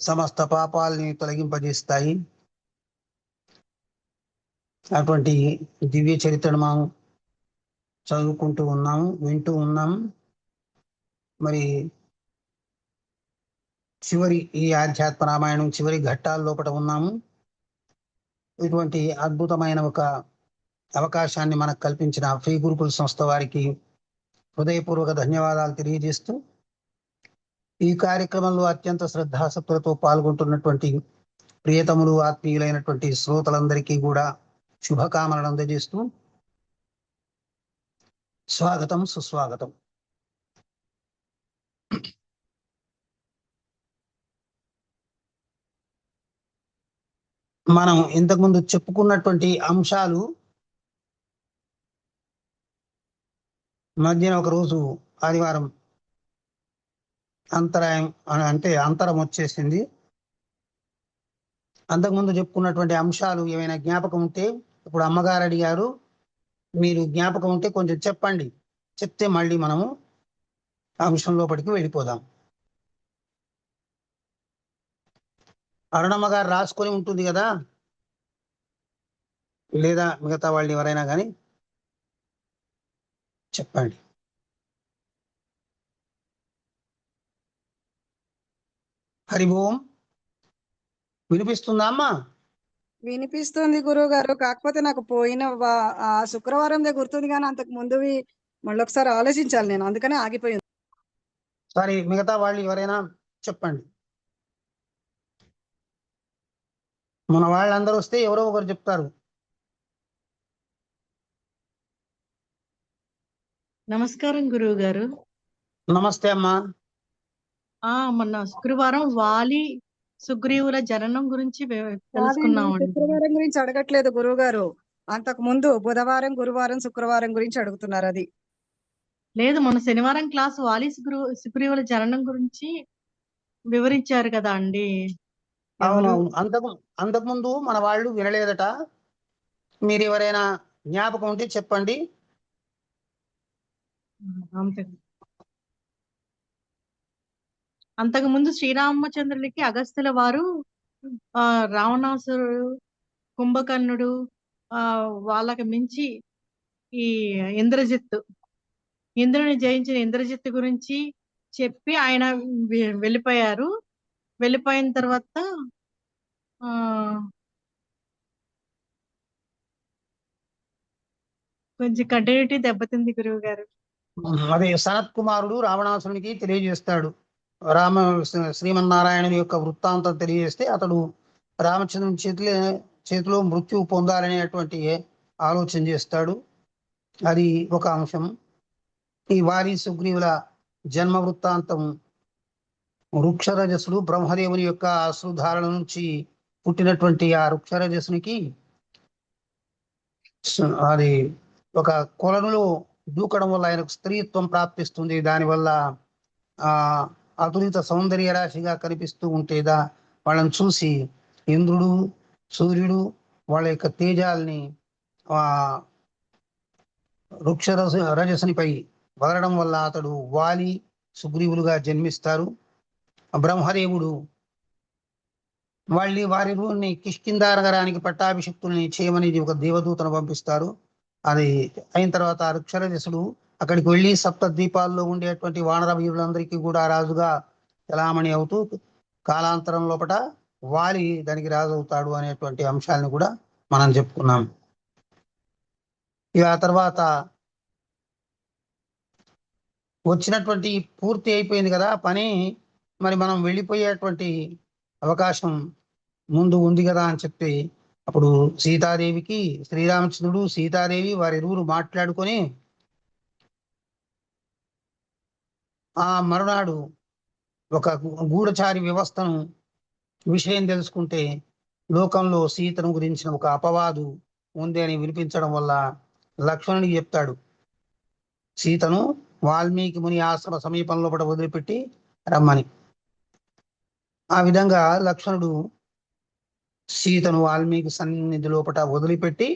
సమస్త పాపాలని తొలగింపజేస్తాయి. అటువంటి దివ్య చరిత్రను మనం చదువుకుంటూ ఉన్నాము, వింటూ ఉన్నాము. మరి చివరి ఈ ఆధ్యాత్మ రామాయణం చివరి ఘట్టాల లోపల ఉన్నాము. ఇటువంటి అద్భుతమైన ఒక అవకాశాన్ని మనకు కల్పించిన ఫ్రీ గురుకుల సంస్థ వారికి హృదయపూర్వక ధన్యవాదాలు తెలియజేస్తూ, ఈ కార్యక్రమంలో అత్యంత శ్రద్ధాసక్తులతో పాల్గొంటున్నటువంటి ప్రియతములు, ఆత్మీయులైనటువంటి శ్రోతలందరికీ కూడా శుభకామనలు అందజేస్తూ స్వాగతం, సుస్వాగతం. మనం ఇంతకుముందు చెప్పుకున్నటువంటి అంశాలు మధ్యన ఒకరోజు ఆదివారం అంతరాయం అంటే అంతరం వచ్చేసింది. అంతకుముందు చెప్పుకున్నటువంటి అంశాలు ఏమైనా జ్ఞాపకం ఉంటే, ఇప్పుడు అమ్మగారు అడిగారు, మీరు జ్ఞాపకం ఉంటే కొంచెం చెప్పండి, చెప్తే మళ్ళీ మనము అంశం లోపలికి వెళ్ళిపోదాం. అరుణమ్మ గారు రాసుకొని ఉంటుంది కదా, లేదా మిగతా వాళ్ళు ఎవరైనా కానీ చెప్పండి. హరి ఓం. వినిపిస్తుందా అమ్మా? వినిపిస్తుంది గురువు గారు. కాకపోతే నాకు పోయిన శుక్రవారం గుర్తుంది, కానీ అంతకు ముందువి మళ్ళీ ఒకసారి ఆలోచించాలి నేను, అందుకనే ఆగిపోయింది. సరే, మిగతా వాళ్ళు ఎవరైనా చెప్పండి. మన వాళ్ళందరూ వస్తే ఎవరో ఒకరు చెప్తారు. నమస్కారం గురువు గారు. నమస్తే అమ్మా. మొన్న శుక్రవారం వాలి సుగ్రీవుల జననం గురించి తెలుసుకున్నామండి. శుక్రవారం గురించి అడగట్లేదు గురువు గారు, అంతకు ముందు బుధవారం, గురువారం, శుక్రవారం గురించి అడుగుతున్నారు. అది లేదు, మొన్న శనివారం క్లాస్ వాలి సుగ్రీవుల జననం గురించి వివరించారు కదా అండి. అవునవును, అంతకుముందు మన వాళ్ళు వినలేదట. మీరు ఎవరైనా జ్ఞాపకం ఉంటే చెప్పండి. అంతకుముందు శ్రీరామచంద్రుడికి అగస్త్యుల వారు రావణాసురుడు, కుంభకర్ణుడు, వాళ్ళకి మించి ఈ ఇంద్రుని జయించిన ఇంద్రజిత్తు గురించి చెప్పి ఆయన వెళ్ళిపోయారు. వెళ్ళిపోయిన తర్వాత కొంచెం కంటిన్యూటీ దెబ్బతింది గురువు గారు. అదే సనత్ కుమారుడు రావణాసురునికి తెలియజేస్తాడు. శ్రీమన్నారాయణుని యొక్క వృత్తాంతం తెలియజేస్తే అతడు రామచంద్రుని చేతిలో మృత్యువు పొందాలనేటువంటి ఆలోచన చేస్తాడు. అది ఒక అంశం. ఈ వాలి సుగ్రీవుల జన్మ వృత్తాంతం వృక్షరజసుడు బ్రహ్మదేవుని యొక్క అశ్రుధారణ నుంచి పుట్టినటువంటి ఆ వృక్షరజసునికి అది ఒక కొలనులో దూకడం వల్ల ఆయనకు స్త్రీత్వం ప్రాప్తిస్తుంది. దానివల్ల అతులిత సౌందర్య రాశిగా కనిపిస్తూ ఉంటేదా వాళ్ళని చూసి ఇంద్రుడు, సూర్యుడు వాళ్ళ యొక్క తేజాల్ని రజసునిపై వదలడం వల్ల అతడు వాలి సుగ్రీవులుగా జన్మిస్తారు. బ్రహ్మదేవుడు వారి కిష్కింధ నగరానికి పట్టాభిషిక్తుల్ని చేయమని ఒక దేవదూతను పంపిస్తారు. అది అయిన తర్వాత వృక్షరజసుడు అక్కడికి వెళ్ళి సప్త ద్వీపాల్లో ఉండేటువంటి వానర వీరులందరికీ కూడా రాజుగా చలామణి అవుతూ కాలాంతరం లోపల వాలి దానికి రాజు అవుతాడు అనేటువంటి అంశాలను కూడా మనం చెప్పుకున్నాం. ఇక ఆ తర్వాత వచ్చినటువంటి పూర్తి అయిపోయింది కదా పని, మరి మనం వెళ్ళిపోయేటువంటి అవకాశం ముందు ఉంది కదా అని చెప్పి అప్పుడు సీతాదేవికి శ్రీరామచంద్రుడు, సీతాదేవి వారిరువురు మాట్లాడుకొని ఆ మరునాడు ఒక గూఢచారి వ్యవస్థను విషయం తెలుసుకుంటే లోకంలో సీతను గురించిన ఒక అపవాదు ఉంది అని వినిపించడం వల్ల లక్ష్మణుడికి చెప్తాడు, సీతను వాల్మీకి ముని ఆశ్రమ సమీపంలో వదిలిపెట్టి రమ్మని. ఆ విధంగా లక్ష్మణుడు సీతను వాల్మీకి సన్నిధి లోపల వదిలిపెట్టి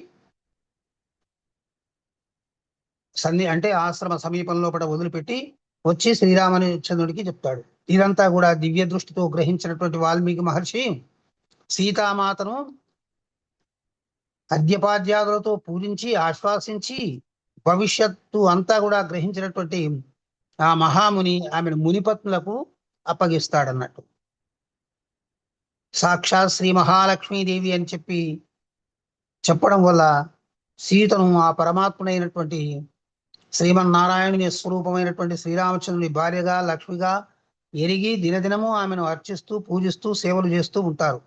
అంటే ఆశ్రమ సమీపంలో వదిలిపెట్టి వచ్చి శ్రీరామచంద్రుడికి చెప్తాడు. ఇదంతా కూడా దివ్య దృష్టితో గ్రహించినటువంటి వాల్మీకి మహర్షి సీతామాతను అర్ఘ్యపాద్యాదులతో పూజించి ఆశ్వాసించి భవిష్యత్తు అంతా కూడా గ్రహించినటువంటి ఆ మహాముని ఆమెను మునిపత్నులకు అప్పగిస్తాడన్నట్టు. సాక్షాత్ శ్రీ మహాలక్ష్మీదేవి అని చెప్పడం వల్ల సీతను ఆ పరమాత్ముడైనటువంటి శ్రీమన్నారాయణుని స్వరూపమైనటువంటి శ్రీరామచంద్రుని భార్యగా లక్ష్మిగా ఎరిగి దినదినము ఆమెను అర్చిస్తూ పూజిస్తూ సేవలు చేస్తూ ఉంటారు.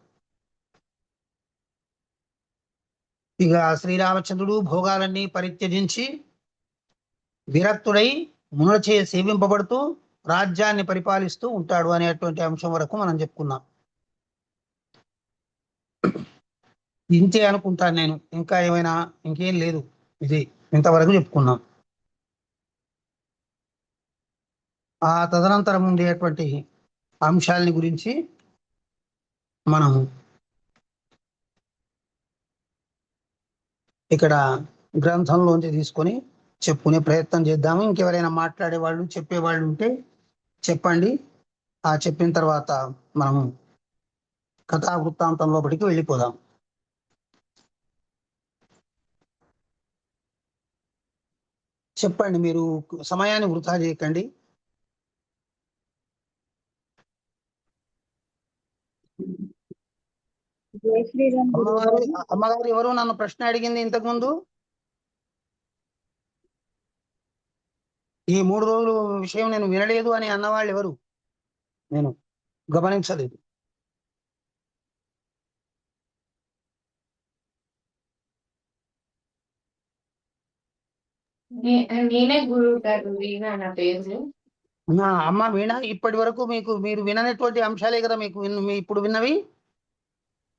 ఇక శ్రీరామచంద్రుడు భోగాలన్నీ పరిత్యజించి విరక్తుడై మునులచే సేవింపబడుతూ రాజ్యాన్ని పరిపాలిస్తూ ఉంటాడు అనేటువంటి అంశం వరకు మనం చెప్పుకున్నాం. ఇంతే అనుకుంటాను నేను, ఇంకా ఏమైనా ఇంకేం లేదు, ఇది ఇంతవరకు చెప్పుకున్నాం. ఆ తదనంతరం ఉండేటువంటి అంశాలని గురించి మనం ఇక్కడ గ్రంథంలోంచి తీసుకొని చెప్పుకునే ప్రయత్నం చేద్దాము. ఇంకెవరైనా మాట్లాడేవాళ్ళు చెప్పేవాళ్ళు ఉంటే చెప్పండి. ఆ చెప్పిన తర్వాత మనము కథా వృత్తాంతం లోపలికి వెళ్ళిపోదాం. చెప్పండి, మీరు సమయాన్ని వృధా చేయకండి. జై శ్రీరామ్ గురువు అమ్మగారు ఎవరు నన్ను ప్రశ్న అడిగింది ఇంతకు ముందు? ఈ 3 రోజులు విషయం నేను వినలేదు అని అన్నవాళ్ళు ఎవరు? నేను గమనించలేదు. నేనే గురువు గారు, వీణా నా పేరు. నా అమ్మ వీణ, ఇప్పటి వరకు మీరు విననటువంటి అంశాలే కదా మీకు ఇప్పుడు విన్నవి?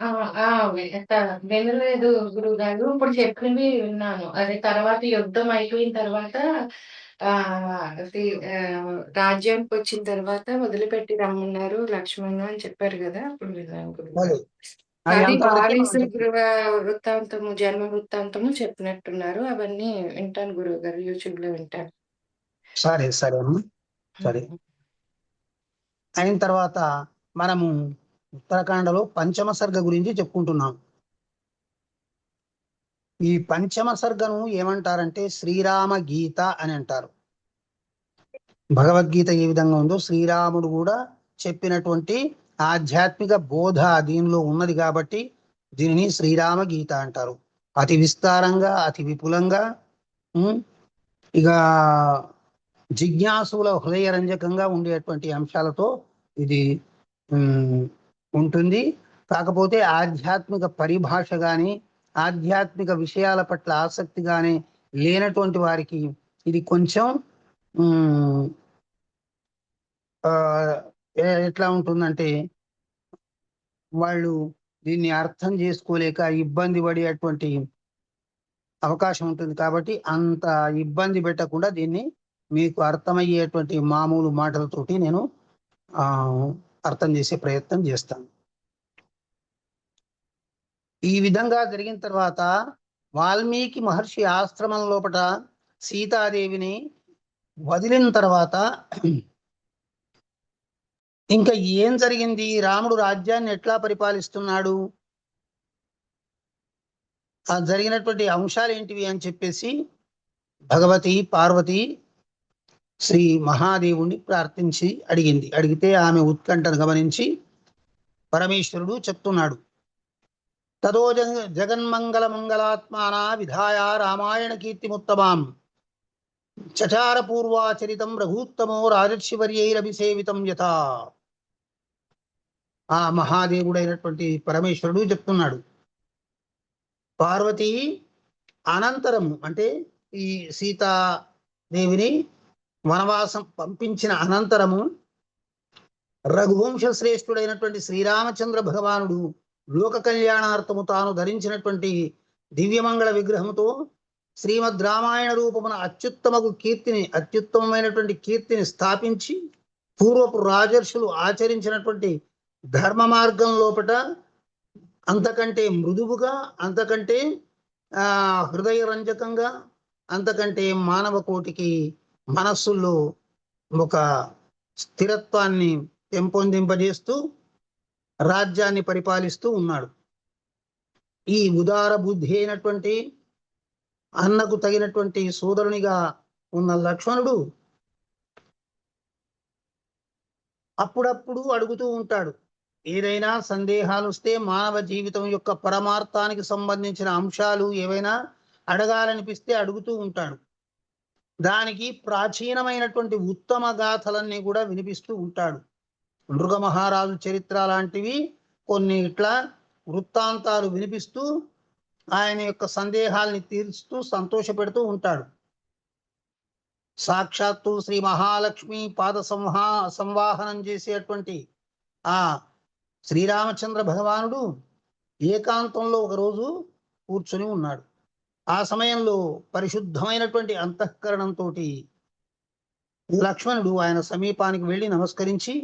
ఆ, ఆ, వినలేదు గురువు గారు, ఇప్పుడు చెప్పినవి విన్నాను. అది తర్వాత యుద్ధం అయిపోయిన తర్వాత ఆ రాజ్యానికి వచ్చిన తర్వాత వదిలిపెట్టి రమ్మన్నారు లక్ష్మణ్ అని చెప్పారు కదా, అప్పుడు విన్నాను గురువు గారు. అది అది అంతవరకే మనం వాలీసు చెప్పుకున్నాం. వృత్తాంతము, జన్మ వృత్తాంతము చెప్పినట్టున్నారు. అవన్నీ వింటాను గురువు గారు, యూట్యూబ్ లో వింటాను. సరే సరే అమ్మ, సరే. అయిన తర్వాత మనము ఉత్తరాఖండలో పంచమ సర్గ గురించి చెప్పుకుంటున్నాం. ఈ పంచమ సర్గను ఏమంటారంటే శ్రీరామ గీత అని అంటారు. భగవద్గీత ఏ విధంగా ఉందో శ్రీరాముడు కూడా చెప్పినటువంటి ఆధ్యాత్మిక బోధ దీనిలో ఉన్నది కాబట్టి దీనిని శ్రీరామ గీత అంటారు. అతి విస్తారంగా, అతి విపులంగా, ఇక జిజ్ఞాసుల హృదయరంజకంగా ఉండేటువంటి అంశాలతో ఇది ఉంటుంది. కాకపోతే ఆధ్యాత్మిక పరిభాష కానీ ఆధ్యాత్మిక విషయాల పట్ల ఆసక్తి కానీ లేనటువంటి వారికి ఇది కొంచెం ఎట్లా ఉంటుందంటే వాళ్ళు దీన్ని అర్థం చేసుకోలేక ఇబ్బంది పడేటువంటి అవకాశం ఉంటుంది. కాబట్టి అంత ఇబ్బంది పెట్టకుండా దీన్ని మీకు అర్థమయ్యేటువంటి మామూలు మాటలతోటి నేను అర్థం చేసే ప్రయత్నం చేస్తాను. ఈ విధంగా జరిగిన తర్వాత వాల్మీకి మహర్షి ఆశ్రమం లోపల సీతాదేవిని వదిలిన తర్వాత ఇంకా ఏం జరిగింది, రాముడు రాజ్యాన్ని ఎట్లా పరిపాలిస్తున్నాడు, ఆ జరిగినటువంటి అంశాలు ఏంటివి అని చెప్పేసి భగవతి పార్వతి శ్రీ మహాదేవుణ్ణి ప్రార్థించి అడిగితే ఆమె ఉత్కంఠను గమనించి పరమేశ్వరుడు చెప్తున్నాడు, తదో జగన్మంగళ మంగళాత్మానా విధాయ రామాయణ కీర్తిముత్తమాం చచార పూర్వాచరితం రఘూత్తమో రాజర్షివర్యైరభిసేవితం యథా. ఆ మహాదేవుడైనటువంటి పరమేశ్వరుడు చెప్తున్నాడు, పార్వతి అనంతరము అంటే ఈ సీతాదేవిని వనవాసం పంపించిన అనంతరము రఘువంశ శ్రేష్ఠుడైనటువంటి శ్రీరామచంద్ర భగవానుడు లోక కళ్యాణార్థము తాను ధరించినటువంటి దివ్యమంగళ విగ్రహముతో శ్రీమద్ రామాయణ రూపమున అత్యుత్తమమైనటువంటి కీర్తిని స్థాపించి పూర్వపు రాజర్షులు ఆచరించినటువంటి ధర్మ మార్గం లోపట అంతకంటే మృదువుగా, అంతకంటే హృదయ రంజకంగా, అంతకంటే మానవ కోటికి మనస్సుల్లో ఒక స్థిరత్వాన్ని పెంపొందింపజేస్తూ రాజ్యాన్ని పరిపాలిస్తూ ఉన్నాడు. ఈ ఉదార బుద్ధి అయినటువంటి అన్నకు తగినటువంటి సోదరునిగా ఉన్న లక్ష్మణుడు అప్పుడప్పుడు అడుగుతూ ఉంటాడు. ఏదైనా సందేహాలు వస్తే మానవ జీవితం యొక్క పరమార్థానికి సంబంధించిన అంశాలు ఏవైనా అడగాలనిపిస్తే అడుగుతూ ఉంటాడు. దానికి ప్రాచీనమైనటువంటి ఉత్తమ గాథలన్నీ కూడా వినిపిస్తూ ఉంటాడు. నృగ మహారాజు చరిత్ర లాంటివి కొన్ని ఇట్లా వృత్తాంతాలు వినిపిస్తూ ఆయన యొక్క సందేహాల్ని తీర్చుతూ సంతోషపెడుతూ ఉంటాడు. సాక్షాత్తు శ్రీ మహాలక్ష్మి పాద సంవాహనం చేసేటువంటి ఆ శ్రీరామచంద్ర భగవానుడు ఏకాంతంలో ఒకరోజు కూర్చొని ఉన్నాడు. ఆ సమయంలో పరిశుద్ధమైనటువంటి అంతఃకరణంతో లక్ష్మణుడు ఆయన సమీపానికి వెళ్ళి నమస్కరించి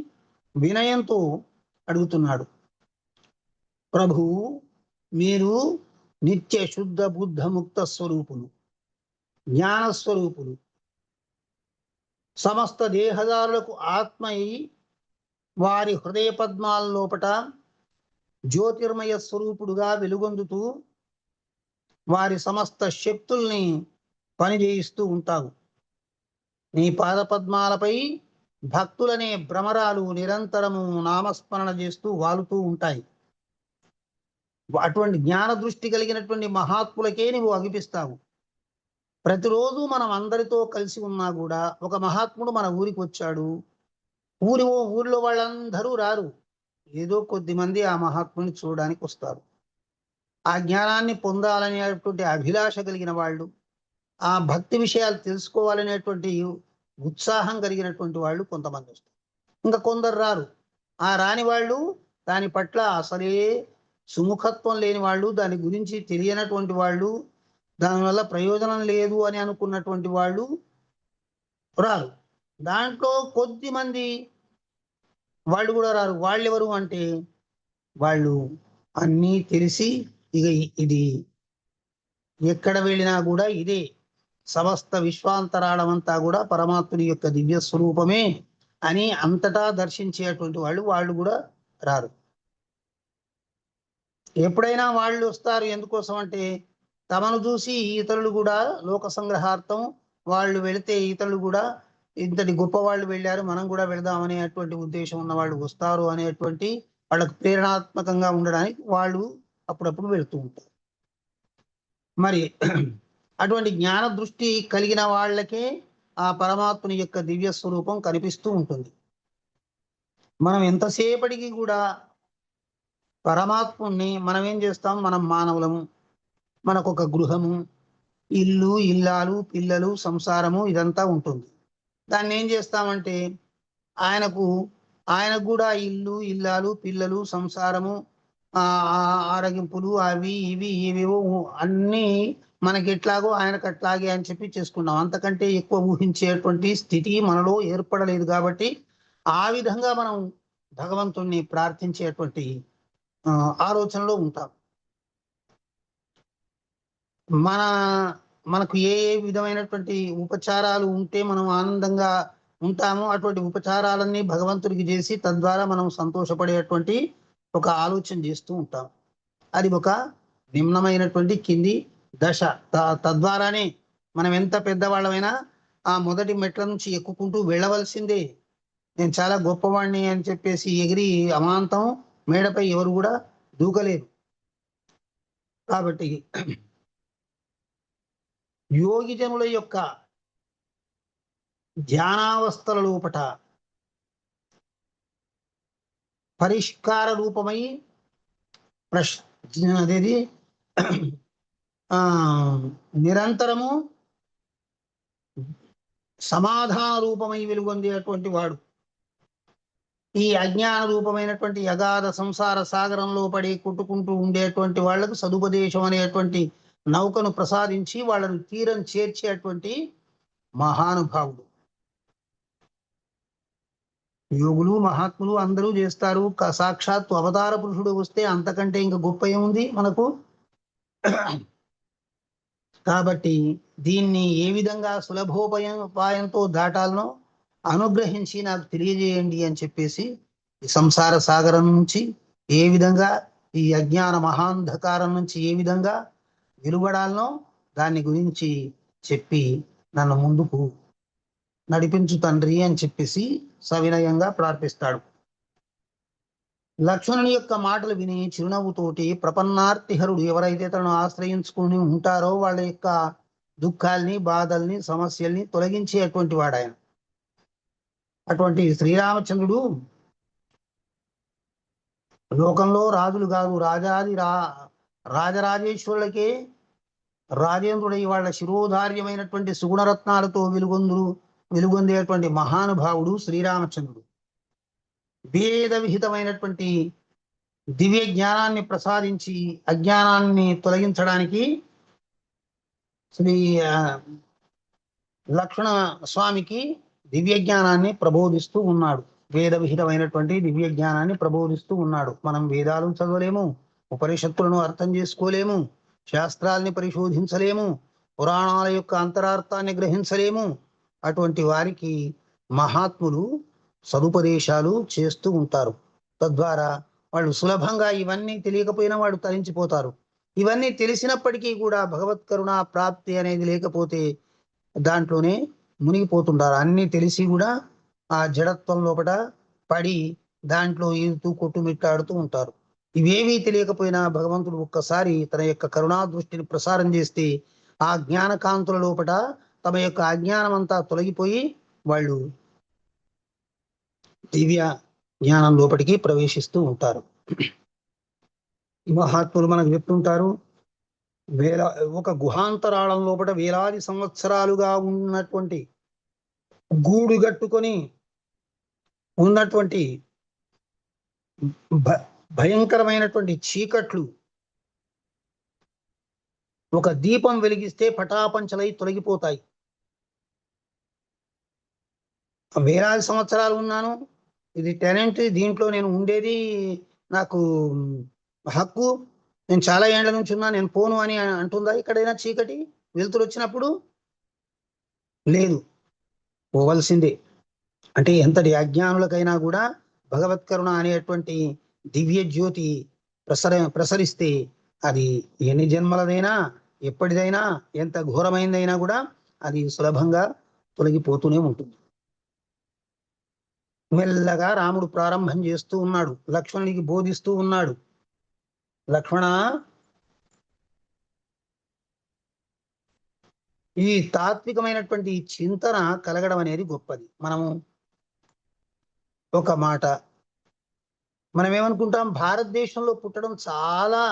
వినయంతో అడుగుతున్నాడు. ప్రభు, మీరు నిత్య శుద్ధ బుద్ధ ముక్త స్వరూపులు, జ్ఞానస్వరూపులు, సమస్త దేహదారులకు ఆత్మయి వారి హృదయ పద్మాల లోపట జ్యోతిర్మయ స్వరూపుడుగా వెలుగొందుతూ వారి సమస్త శక్తుల్ని పనిచేయిస్తూ ఉంటావు. నీ పాదపద్మాలపై భక్తులనే భ్రమరాలు నిరంతరము నామస్మరణ చేస్తూ వాలుతూ ఉంటాయి. అటువంటి జ్ఞాన దృష్టి కలిగినటువంటి మహాత్ములకే నువ్వు అగిపిస్తావు. ప్రతిరోజు మనం అందరితో కలిసి ఉన్నా కూడా ఒక మహాత్ముడు మన ఊరికి వచ్చాడు, ఊరిలో వాళ్ళందరూ రారు, ఏదో కొద్ది మంది ఆ మహాత్ముని చూడడానికి వస్తారు. ఆ జ్ఞానాన్ని పొందాలనేటువంటి అభిలాష కలిగిన వాళ్ళు, ఆ భక్తి విషయాలు తెలుసుకోవాలనేటువంటి ఉత్సాహం కలిగినటువంటి వాళ్ళు కొంతమంది వస్తారు. ఇంకా కొందరు రారు. ఆ రాని వాళ్ళు, దాని పట్ల అసలే సుముఖత్వం లేని వాళ్ళు, దాని గురించి తెలియనటువంటి వాళ్ళు, దానివల్ల ప్రయోజనం లేదు అని అనుకున్నటువంటి వాళ్ళు రారు. దాంట్లో కొద్ది మంది వాళ్ళు కూడా రారు. వాళ్ళు ఎవరు అంటే వాళ్ళు అన్నీ తెలిసి ఇక ఇది ఎక్కడ వెళ్ళినా కూడా ఇదే సమస్త విశ్వాంతరాళమంతా కూడా పరమాత్ముని యొక్క దివ్య స్వరూపమే అని అంతటా దర్శించేటువంటి వాళ్ళు కూడా రారు. ఎప్పుడైనా వాళ్ళు వస్తారు. ఎందుకోసం అంటే తమను చూసి ఇతరులు కూడా లోక సంగ్రహార్థం వాళ్ళు వెళితే ఇతరులు కూడా ఇంతటి గొప్ప వాళ్ళు వెళ్ళారు, మనం కూడా వెళదాం అనేటువంటి ఉద్దేశం ఉన్న వాళ్ళు వస్తారు అనేటువంటి వాళ్ళకు ప్రేరణాత్మకంగా ఉండడానికి వాళ్ళు అప్పుడప్పుడు వెళుతూ ఉంటారు. మరి అటువంటి జ్ఞాన దృష్టి కలిగిన వాళ్ళకే ఆ పరమాత్ముని యొక్క దివ్య స్వరూపం కనిపిస్తూ ఉంటుంది. మనం ఎంతసేపటికి కూడా పరమాత్ముని మనం ఏం చేస్తాం, మనం మానవులము, మనకొక గృహము, ఇల్లు, ఇల్లాలు, పిల్లలు, సంసారము ఇదంతా ఉంటుంది. దాన్ని ఏం చేస్తామంటే ఆయనకు కూడా ఇల్లు, ఇల్లాలు, పిల్లలు, సంసారము, ఆరగింపులు, అవి ఇవి ఏవేవో అన్నీ మనకి ఎట్లాగో ఆయనకు అట్లాగే అని చెప్పి చేసుకున్నాం. అంతకంటే ఎక్కువ ఊహించేటువంటి స్థితి మనలో ఏర్పడలేదు. కాబట్టి ఆ విధంగా మనం భగవంతుణ్ణి ప్రార్థించేటువంటి ఆలోచనలో ఉంటాం. మనకు ఏ విధమైనటువంటి ఉపచారాలు ఉంటే మనం ఆనందంగా ఉంటామో అటువంటి ఉపచారాలన్నీ భగవంతుడికి చేసి తద్వారా మనం సంతోషపడేటువంటి ఒక ఆలోచన చేస్తూ ఉంటాం. అది ఒక నిమ్నమైనటువంటి కింది దశ. తద్వారానే మనం ఎంత పెద్దవాళ్ళమైనా ఆ మొదటి మెట్ల నుంచి ఎక్కుకుంటూ వెళ్ళవలసిందే. నేను చాలా గొప్పవాణ్ణి అని చెప్పేసి ఎగిరి అమాంతం మేడపై ఎవరు కూడా దూకలేరు. కాబట్టి యోగి జనుల యొక్క ధ్యానావస్థల లోపట పరిష్కార రూపమై అదేది నిరంతరము సమాధాన రూపమై వెలుగొందేటువంటి వాడు ఈ అజ్ఞాన రూపమైనటువంటి యగాధ సంసార సాగరంలో పడి కొట్టుకుంటూ ఉండేటువంటి వాళ్లకు సదుపదేశం అనేటువంటి నౌకను ప్రసాదించి వాళ్ళను తీరం చేర్చేటువంటి మహానుభావుడు. యోగులు, మహాత్ములు అందరూ చేస్తారు. సాక్షాత్తు అవతార పురుషుడు వస్తే అంతకంటే ఇంకా గొప్ప ఏముంది మనకు. కాబట్టి దీన్ని ఏ విధంగా సులభోపాయంతో దాటాలనో అనుగ్రహించి నాకు తెలియజేయండి అని చెప్పేసి ఈ సంసార సాగరం నుంచి ఏ విధంగా, ఈ అజ్ఞాన మహాంధకారం నుంచి ఏ విధంగా వెలువడాలనో దాని గురించి చెప్పి నన్ను ముందుకు నడిపించు తండ్రి అని చెప్పేసి సవినయంగా ప్రార్థిస్తాడు. లక్ష్మణుని యొక్క మాటలు విని చిరునవ్వుతోటి ప్రపన్నార్తిహరుడు ఎవరైతే తనను ఆశ్రయించుకుని ఉంటారో వాళ్ళ యొక్క దుఃఖాల్ని, బాధల్ని, సమస్యల్ని తొలగించేటువంటి వాడాయన. అటువంటి శ్రీరామచంద్రుడు లోకంలో రాజులు కాదు, రాజరాజేశ్వరులకే రాజేంద్రుడై వాళ్ళ శిరోధార్యమైనటువంటి సుగుణరత్నాలతో వెలుగొందేటువంటి మహానుభావుడు శ్రీరామచంద్రుడు. వేద విహితమైనటువంటి దివ్య జ్ఞానాన్ని ప్రసాదించి అజ్ఞానాన్ని తొలగించడానికి శ్రీ లక్ష్మణ స్వామికి దివ్య జ్ఞానాన్ని ప్రబోధిస్తూ ఉన్నాడు. వేద విహితమైనటువంటి దివ్య జ్ఞానాన్ని ప్రబోధిస్తూ ఉన్నాడు. మనం వేదాలు చదవలేము, ఉపనిషత్తులను అర్థం చేసుకోలేము, శాస్త్రాల్ని పరిశోధించలేము, పురాణాల యొక్క అంతరార్థాన్ని గ్రహించలేము. అటువంటి వారికి మహాత్ములు సదుపదేశాలు చేస్తూ ఉంటారు. తద్వారా వాళ్ళు సులభంగా ఇవన్నీ తెలియకపోయినా వాడు తరించిపోతారు. ఇవన్నీ తెలిసినప్పటికీ కూడా భగవత్ కరుణా ప్రాప్తి అనేది లేకపోతే దాంట్లోనే మునిగిపోతుంటారు. అన్నీ తెలిసి కూడా ఆ జడత్వం లోపల పడి దాంట్లో ఈదుతూ కొట్టుమిట్టాడుతూ ఉంటారు. ఇవేమీ తెలియకపోయినా భగవంతుడు ఒక్కసారి తన యొక్క కరుణా దృష్టిని ప్రసారం చేస్తే ఆ జ్ఞానకాంతుల లోపల తమ యొక్క అజ్ఞానం అంతా తొలగిపోయి వాళ్ళు దివ్య జ్ఞానం లోపలికి ప్రవేశిస్తూ ఉంటారు. ఈ మహాత్ములు మనకు చెప్తుంటారు, ఒక గుహాంతరాళం లోపల వేలాది సంవత్సరాలుగా ఉన్నటువంటి గూడు గట్టుకొని ఉన్నటువంటి భయంకరమైనటువంటి చీకట్లు ఒక దీపం వెలిగిస్తే పటాపంచలై తొలగిపోతాయి. వేలాది సంవత్సరాలు ఉన్నాను, ఇది టెనెంట్, దీంట్లో నేను ఉండేది, నాకు హక్కు, నేను చాలా ఏండ్ల నుంచి ఉన్నా, నేను పోను అని అంటుందా ఎక్కడైనా చీకటి వెలుతురు వచ్చినప్పుడు? లేదు, పోవలసిందే. అంటే ఎంతటి అజ్ఞానులకైనా కూడా భగవత్ కరుణ అనేటువంటి దివ్య జ్యోతి ప్రసరిస్తే అది ఎన్ని జన్మలదైనా, ఎప్పటిదైనా, ఎంత ఘోరమైందైనా కూడా అది సులభంగా తొలగిపోతూనే ఉంటుంది. మెల్లగా రాముడు ప్రారంభం చేస్తూ ఉన్నాడు, లక్ష్మణునికి బోధిస్తూ ఉన్నాడు. లక్ష్మణ, ఈ తాత్వికమైనటువంటి చింతన కలగడం అనేది గొప్పది. మనము ఒక మాట మనం ఏమనుకుంటాం, భారతదేశంలో పుట్టడం చాలా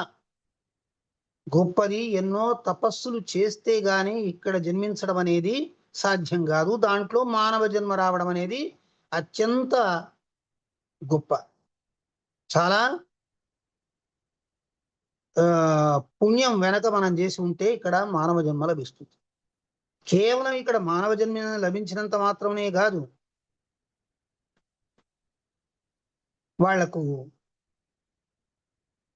గొప్పది, ఎన్నో తపస్సులు చేస్తే గాని ఇక్కడ జన్మించడం అనేది సాధ్యం కాదు, దాంట్లో మానవ జన్మ రావడం అనేది అత్యంత గొప్ప, చాలా పుణ్యం వెనక మనం చేసి ఉంటే ఇక్కడ మానవ జన్మ లభిస్తుంది. కేవలం ఇక్కడ మానవ జన్మ లభించినంత మాత్రమే కాదు, వాళ్లకు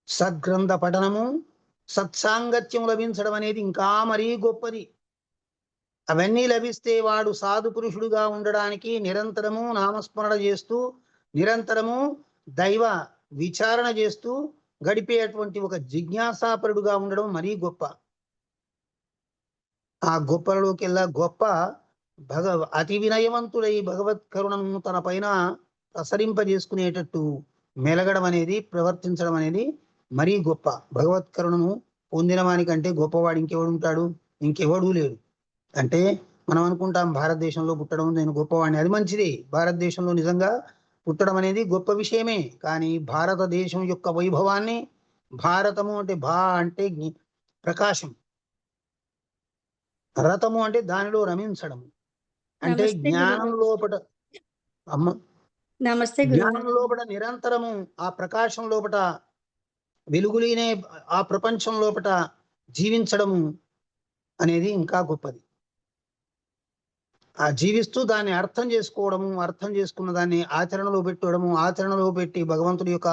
సద్గ్రంథ పఠనము, సత్సాంగత్యం లభించడం అనేది ఇంకా మరీ గొప్పది. అవన్నీ లభిస్తే వాడు సాధు పురుషుడుగా ఉండడానికి నిరంతరము నామస్మరణ చేస్తూ, నిరంతరము దైవ విచారణ చేస్తూ గడిపేటువంటి ఒక జిజ్ఞాసాపరుడుగా ఉండడం మరీ గొప్ప. ఆ గొప్పలలోకెల్లా గొప్ప అతి వినయవంతుడై భగవత్ కరుణను తన పైన ప్రసరింపజేసుకునేటట్టు మెలగడం అనేది, ప్రవర్తించడం అనేది మరీ గొప్ప. భగవత్ కరుణను పొందిన వానికంటే గొప్పవాడు ఇంకెవడు ఉంటాడు? ఇంకెవడూ లేడు. అంటే మనం అనుకుంటాం భారతదేశంలో పుట్టడం నేను గొప్పవాడిని, అది మంచిది, భారతదేశంలో నిజంగా పుట్టడం అనేది గొప్ప విషయమే. కానీ భారతదేశం యొక్క వైభవాన్ని, భారతము అంటే అంటే ప్రకాశం, రథము అంటే దానిలో రమించడము, అంటే జ్ఞానం లోపట జ్ఞానం లోపట నిరంతరము ఆ ప్రకాశం లోపట వెలుగులీనే ఆ ప్రపంచం లోపట జీవించడము అనేది ఇంకా గొప్పది. ఆ జీవిస్తూ దాన్ని అర్థం చేసుకోవడము, అర్థం చేసుకున్న దాన్ని ఆచరణలో పెట్టడము, ఆచరణలో పెట్టి భగవంతుడి యొక్క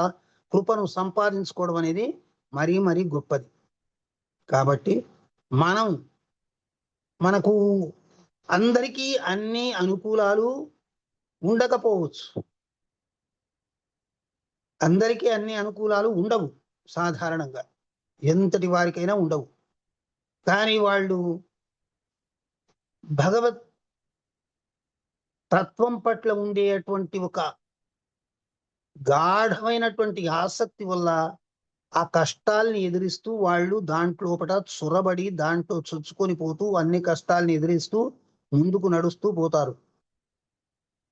కృపను సంపాదించుకోవడం అనేది మరీ మరీ గొప్పది. కాబట్టి మనకు అందరికీ అన్ని అనుకూలాలు ఉండకపోవచ్చు. అందరికీ అన్ని అనుకూలాలు ఉండవు సాధారణంగా, ఎంతటి వారికైనా ఉండవు. కానీ వాళ్ళు భగవత్ తత్వం పట్ల ఉండేటువంటి ఒక గాఢమైనటువంటి ఆసక్తి వల్ల ఆ కష్టాల్ని ఎదిరిస్తూ వాళ్ళు దాంట్లోపట చొరబడి దాంట్లో చొచ్చుకొని పోతూ అన్ని కష్టాల్ని ఎదిరిస్తూ ముందుకు నడుస్తూ పోతారు.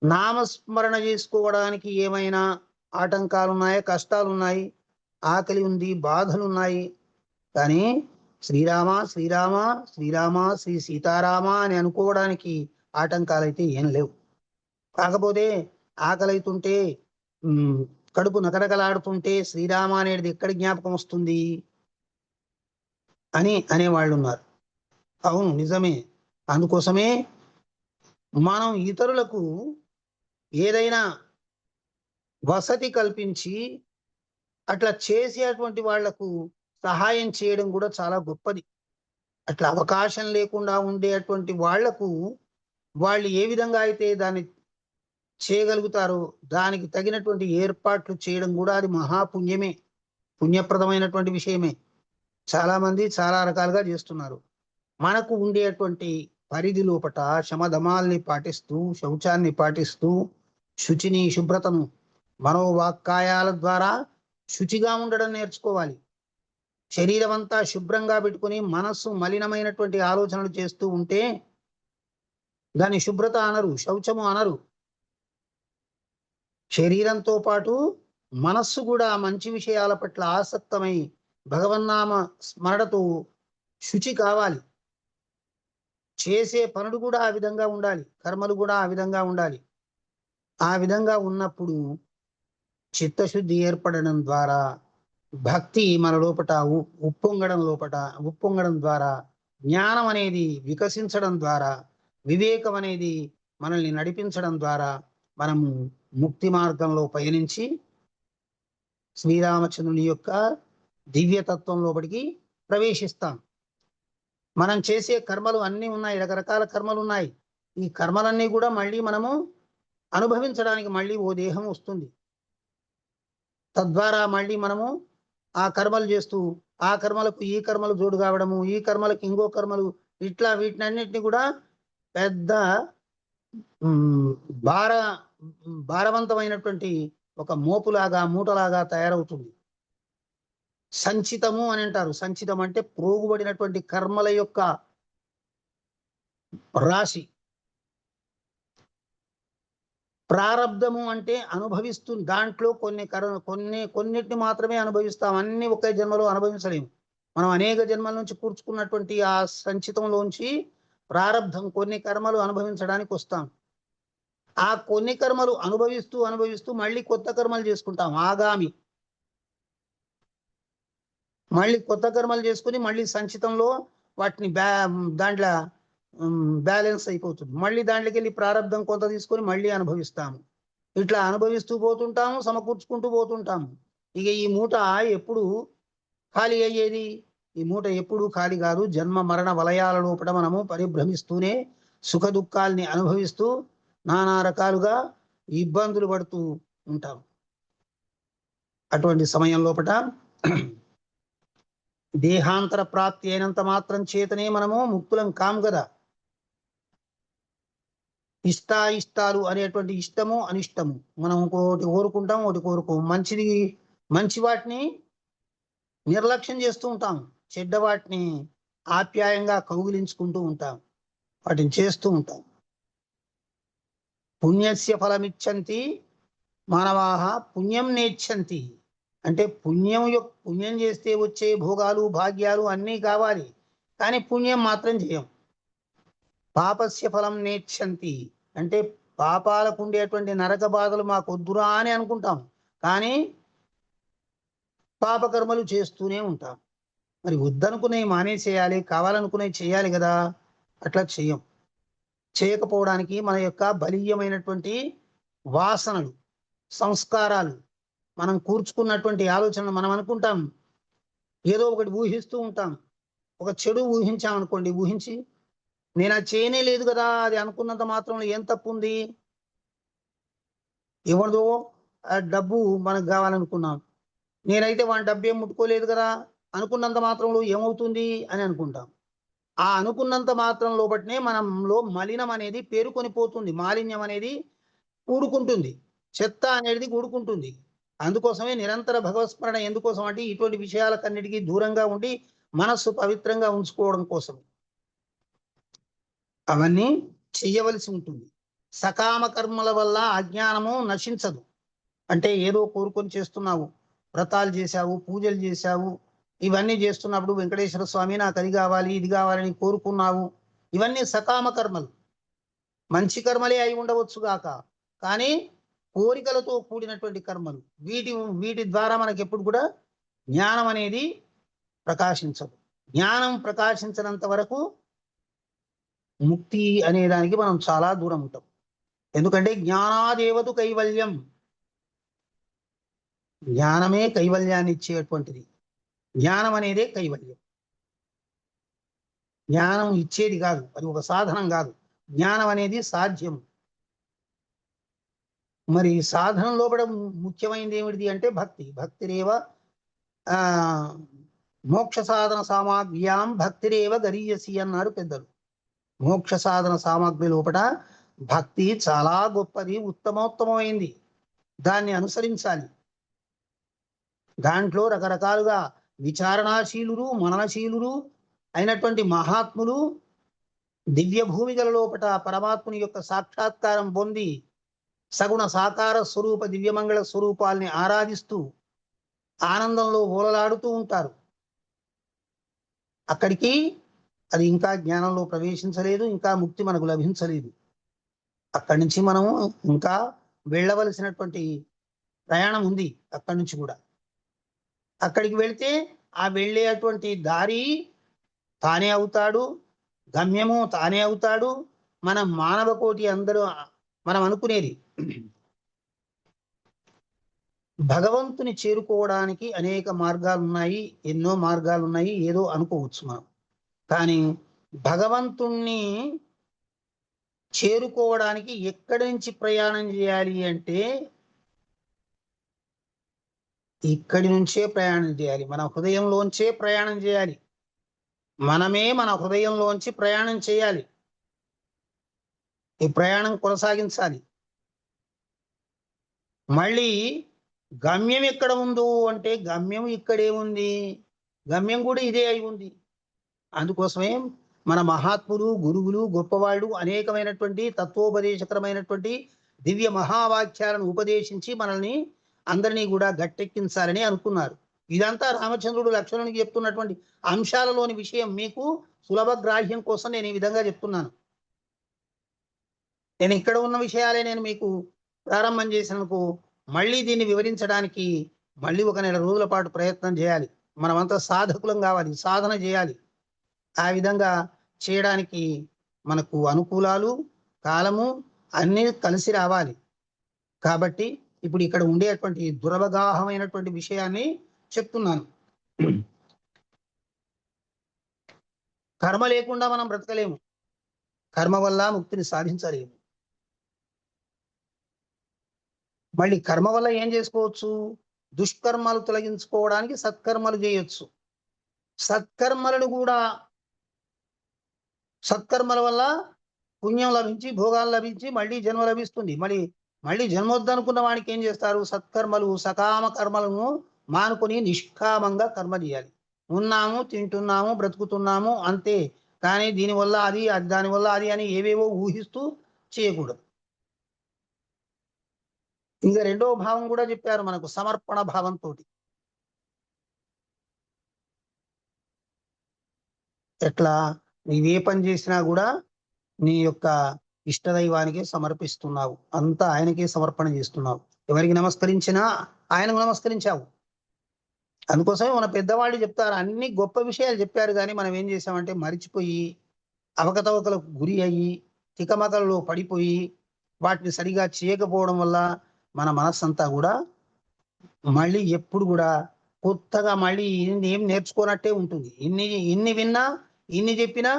నామస్మరణ చేసుకోవడానికి ఏమైనా ఆటంకాలు ఉన్నాయా, కష్టాలు ఉన్నాయి, ఆకలి ఉంది, బాధలు ఉన్నాయి, కానీ శ్రీరామ శ్రీరామ శ్రీరామ శ్రీ సీతారామ అని అనుకోవడానికి ఆటంకాలైతే ఏం లేవు. కాకపోతే ఆకలి అవుతుంటే కడుపు నకరకలాడుతుంటే శ్రీరామ అనేది ఎక్కడి జ్ఞాపకం వస్తుంది అని అనేవాళ్ళు ఉన్నారు. అవును, నిజమే. అందుకోసమే మనం ఇతరులకు ఏదైనా వసతి కల్పించి అట్లా చేసేటువంటి వాళ్లకు సహాయం చేయడం కూడా చాలా గొప్పది. అట్లా అవకాశం లేకుండా ఉండేటువంటి వాళ్లకు వాళ్ళు ఏ విధంగా అయితే దాన్ని చేయగలుగుతారో దానికి తగినటువంటి ఏర్పాట్లు చేయడం కూడా అది మహాపుణ్యమే, పుణ్యప్రదమైనటువంటి విషయమే. చాలా మంది చాలా రకాలుగా చేస్తున్నారు. మనకు ఉండేటువంటి పరిధి లోపట శమధమాల్ని పాటిస్తూ, శౌచాన్ని పాటిస్తూ, శుచిని శుభ్రతను మనోవాక్కాయాల ద్వారా శుచిగా ఉండడం నేర్చుకోవాలి. శరీరం అంతా శుభ్రంగా పెట్టుకుని మనస్సు మలినమైనటువంటి ఆలోచనలు చేస్తూ ఉంటే దాన్ని శుభ్రత అనరు, శౌచము అనరు. శరీరంతో పాటు మనస్సు కూడా మంచి విషయాల పట్ల ఆసక్తమై భగవన్నామ స్మరణతో శుచి కావాలి. చేసే పనులు కూడా ఆ విధంగా ఉండాలి, కర్మలు కూడా ఆ విధంగా ఉండాలి. ఆ విధంగా ఉన్నప్పుడు చిత్తశుద్ధి ఏర్పడడం ద్వారా భక్తి మన లోపట ఉప్పొంగడం ద్వారా జ్ఞానం అనేది వికసించడం ద్వారా వివేకం అనేది మనల్ని నడిపించడం ద్వారా మనము ముక్తి మార్గంలో పయనించి శ్రీరామచంద్రుని యొక్క దివ్యతత్వం లోపలికి ప్రవేశిస్తాం. మనం చేసే కర్మలు అన్నీ ఉన్నాయి, రకరకాల కర్మలు ఉన్నాయి. ఈ కర్మలన్నీ కూడా మళ్ళీ మనము అనుభవించడానికి మళ్ళీ ఓ దేహం వస్తుంది. తద్వారా మళ్ళీ మనము ఆ కర్మలు చేస్తూ ఆ కర్మలకు ఈ కర్మలు జోడు కావడము, ఈ కర్మలకు ఇంకో కర్మలు, ఇట్లా వీటినన్నిటిని కూడా పెద్ద భారవంతమైనటువంటి ఒక మోపులాగా మూటలాగా తయారవుతుంది. సంచితము అని అంటారు. సంచితం అంటే ప్రోగుబడినటువంటి కర్మల యొక్క రాశి. ప్రారబ్ధము అంటే అనుభవిస్తూ దాంట్లో కొన్నిటిని మాత్రమే అనుభవిస్తాం. అన్ని ఒకే జన్మలో అనుభవించలేము. మనం అనేక జన్మల నుంచి కూర్చుకున్నటువంటి ఆ సంచితంలోంచి ప్రారబ్ధం కొన్ని కర్మలు అనుభవించడానికి వస్తాం. ఆ కొన్ని కర్మలు అనుభవిస్తూ మళ్ళీ కొత్త కర్మలు చేసుకుంటాం. ఆగామి మళ్ళీ కొత్త కర్మలు చేసుకుని మళ్ళీ సంచితంలో వాటిని దాంట్లో బ్యాలెన్స్ అయిపోతుంది. మళ్ళీ దాంట్లోకి వెళ్ళి ప్రారబ్ధం కొంత తీసుకొని మళ్ళీ అనుభవిస్తాము. ఇట్లా అనుభవిస్తూ పోతుంటాము, సమకూర్చుకుంటూ పోతుంటాము. ఇక ఈ మూట ఎప్పుడు ఖాళీ అయ్యేది? ఈ మూట ఎప్పుడు ఖాళీ కాదు. జన్మ మరణ వలయాల లోపల మనము పరిభ్రమిస్తూనే సుఖ దుఃఖాల్ని అనుభవిస్తూ నానా రకాలుగా ఇబ్బందులు పడుతూ ఉంటాం. అటువంటి సమయం లోపల దేహాంతర ప్రాప్తి అయినంత మాత్రం చేతనే మనము ముక్తులం కాము కదా. ఇష్టాలు అనేటువంటి ఇష్టము అనిష్టము మనం ఒకటి కోరుకుంటాం, ఒకటి కోరుకోము. మంచి వాటిని నిర్లక్ష్యం చేస్తూ ఉంటాం, చెడ్డ వాటిని ఆప్యాయంగా కౌగిలించుకుంటూ ఉంటాం, వాటిని చేస్తూ ఉంటాం. పుణ్యస్య ఫలమిచ్చంతి మానవాహ పుణ్యం నేర్చంతి అంటే పుణ్యం చేస్తే వచ్చే భోగాలు భాగ్యాలు అన్నీ కావాలి, కానీ పుణ్యం మాత్రం చేయం. పాపస్య ఫలం నేర్చంతి అంటే పాపాలకు ఉండేటువంటి నరక బాధలు మాకు వద్దురా అని అనుకుంటాం, కానీ పాపకర్మలు చేస్తూనే ఉంటాం. మరి వద్దనుకునే మానేసేయాలి, కావాలనుకునే చేయాలి కదా. అట్లా చేయకపోవడానికి మన యొక్క బలీయమైనటువంటి వాసనలు, సంస్కారాలు, మనం కూర్చుకున్నటువంటి ఆలోచనలు మనం అనుకుంటాం. ఏదో ఒకటి ఊహిస్తూ ఉంటాం. ఒక చెడు ఊహించామనుకోండి, ఊహించి నేను అది చేయనే లేదు కదా, అది అనుకున్నంత మాత్రంలో ఏం తప్పు ఉంది? ఎవరిదో డబ్బు మనకు కావాలనుకున్నాం, నేనైతే వాడి డబ్బు ఏం ముట్టుకోలేదు కదా అనుకున్నంత మాత్రంలో ఏమవుతుంది అని అనుకుంటాం. ఆ అనుకున్నంత మాత్రం లోపట్నే మనంలో మలినం అనేది పేరుకొని పోతుంది, మాలిన్యం అనేది కూడుకుంటుంది, చెత్త అనేది కూడుకుంటుంది. అందుకోసమే నిరంతర భగవత్స్మరణ ఎందుకోసం అంటే ఇటువంటి విషయాలకన్నిటికీ దూరంగా ఉండి మనస్సు పవిత్రంగా ఉంచుకోవడం కోసం అవన్నీ చెయ్యవలసి ఉంటుంది. సకామ కర్మల వల్ల అజ్ఞానము నశించదు. అంటే ఏదో కోరుకొని చేస్తున్నావు, వ్రతాలు చేశావు, పూజలు చేశావు, ఇవన్నీ చేస్తున్నప్పుడు వెంకటేశ్వర స్వామి నాకు అది కావాలి ఇది కావాలని కోరుకున్నావు, ఇవన్నీ సకామ కర్మలు, మంచి కర్మలే అయి ఉండవచ్చు గాక, కానీ కోరికలతో కూడినటువంటి కర్మలు. వీటి ద్వారా మనకి ఎప్పుడు కూడా జ్ఞానం అనేది ప్రకాశించదు. జ్ఞానం ప్రకాశించినంత వరకు ముక్తి అనే దానికి మనం చాలా దూరం ఉంటాం. ఎందుకంటే జ్ఞానాదేవతు కైవల్యం, జ్ఞానమే కైవల్యాన్ని ఇచ్చేటువంటిది. జ్ఞానం అనేదే కైవల్యం. జ్ఞానం ఇచ్చేది కాదు, అది ఒక సాధనం కాదు. జ్ఞానం అనేది సాధ్యం. మరి సాధనంలో కూడా ముఖ్యమైనది ఏమిటిది అంటే భక్తి. భక్తిరేవ మోక్ష సాధన సామాగ్ర్యాం భక్తిరేవ గరీయసి అన్నారు పెద్దలు. మోక్ష సాధన సామాగ్రి లోపల భక్తి చాలా గొప్పది, ఉత్తమోత్తమైంది. దాన్ని అనుసరించాలి. దాంట్లో రకరకాలుగా విచారణాశీలురు, మననశీలురు అయినటువంటి మహాత్ములు దివ్య భూమికల లోపల పరమాత్ముని యొక్క సాక్షాత్కారం పొంది సగుణ సాకార స్వరూప దివ్యమంగళ స్వరూపాల్ని ఆరాధిస్తూ ఆనందంలో ఓలలాడుతూ ఉంటారు. అక్కడికి అది ఇంకా జ్ఞానంలో ప్రవేశించలేదు, ఇంకా ముక్తి మనకు లభించలేదు. అక్కడి నుంచి మనము ఇంకా వెళ్ళవలసినటువంటి ప్రయాణం ఉంది. అక్కడి నుంచి కూడా అక్కడికి వెళ్తే ఆ వెళ్ళేటువంటి దారి తానే అవుతాడు, గమ్యము తానే అవుతాడు. మనం మానవ కోటి అందరూ మనం అనుకునేది భగవంతుని చేరుకోవడానికి అనేక మార్గాలు ఉన్నాయి, ఎన్నో మార్గాలు ఉన్నాయి, ఏదో అనుకోవచ్చు మనం. కానీ భగవంతుణ్ణి చేరుకోవడానికి ఎక్కడి నుంచి ప్రయాణం చేయాలి అంటే ఇక్కడి నుంచే ప్రయాణం చేయాలి. మన హృదయంలోంచే ప్రయాణం చేయాలి. మనమే మన హృదయంలోంచి ప్రయాణం చేయాలి. ఈ ప్రయాణం కొనసాగించాలి. మళ్ళీ గమ్యం ఎక్కడ ఉందో అంటే గమ్యం ఇక్కడే ఉంది, గమ్యం కూడా ఇదే అయి ఉంది. అందుకోసమే మన మహాత్ములు, గురువులు, గొప్పవాళ్ళు అనేకమైనటువంటి తత్వోపదేశకరమైనటువంటి దివ్య మహావాక్యాలను ఉపదేశించి మనల్ని అందరినీ కూడా గట్టెక్కించాలని అనుకున్నారు. ఇదంతా రామచంద్రుడు లక్ష్మణునికి చెప్తున్నటువంటి అంశాలలోని విషయం మీకు సులభ గ్రాహ్యం కోసం నేను ఈ విధంగా చెప్తున్నాను. నేను ఇక్కడ ఉన్న విషయాలే నేను మీకు ప్రారంభం చేసినందుకు మళ్ళీ దీన్ని వివరించడానికి మళ్ళీ 1 నెల రోజుల పాటు ప్రయత్నం చేయాలి. మనమంతా సాధకులం కావాలి, సాధన చేయాలి. ఆ విధంగా చేయడానికి మనకు అనుకూలాలు, కాలము అన్నీ కలిసి రావాలి. కాబట్టి ఇప్పుడు ఇక్కడ ఉండేటువంటి దురవగాహమైనటువంటి విషయాన్ని చెప్తున్నాను. కర్మ లేకుండా మనం బ్రతకలేము, కర్మ వల్ల ముక్తిని సాధించలేము. మళ్ళీ కర్మ వల్ల ఏం చేసుకోవచ్చు? దుష్కర్మలు తొలగించుకోవడానికి సత్కర్మలు చేయొచ్చు. సత్కర్మల వల్ల పుణ్యం లభించి, భోగాలు లభించి మళ్ళీ జన్మ లభిస్తుంది. మళ్ళీ జన్మొద్దనుకున్న వాడికి ఏం చేస్తారు? సత్కర్మలు, సకామ కర్మలను మానుకొని నిష్కామంగా కర్మ చేయాలి. ఉన్నాము, తింటున్నాము, బ్రతుకుతున్నాము అంతే, కానీ దీనివల్ల అది దానివల్ల అది అని ఏవేవో ఊహిస్తూ చేయకూడదు. ఇంకా 2వ భావం కూడా చెప్పారు మనకు, సమర్పణ భావంతో. ఎట్లా? నీవే పని చేసినా కూడా నీ యొక్క ఇష్టదైవానికి సమర్పిస్తున్నావు, అంతా ఆయనకే సమర్పణ చేస్తున్నావు. ఎవరికి నమస్కరించినా ఆయనకు నమస్కరించావు. అందుకోసమే మన పెద్దవాళ్ళు చెప్తారు, అన్ని గొప్ప విషయాలు చెప్పారు, కానీ మనం ఏం చేసామంటే మరిచిపోయి అవకతవకలకు గురి అయ్యి తికమకలలో పడిపోయి వాటిని సరిగా చేయకపోవడం వల్ల మన మనస్సంతా కూడా మళ్ళీ ఎప్పుడు కూడా కొత్తగా మళ్ళీ ఏం నేర్చుకోనట్టే ఉంటుంది. ఇన్ని విన్నా, ఇన్ని చెప్పినా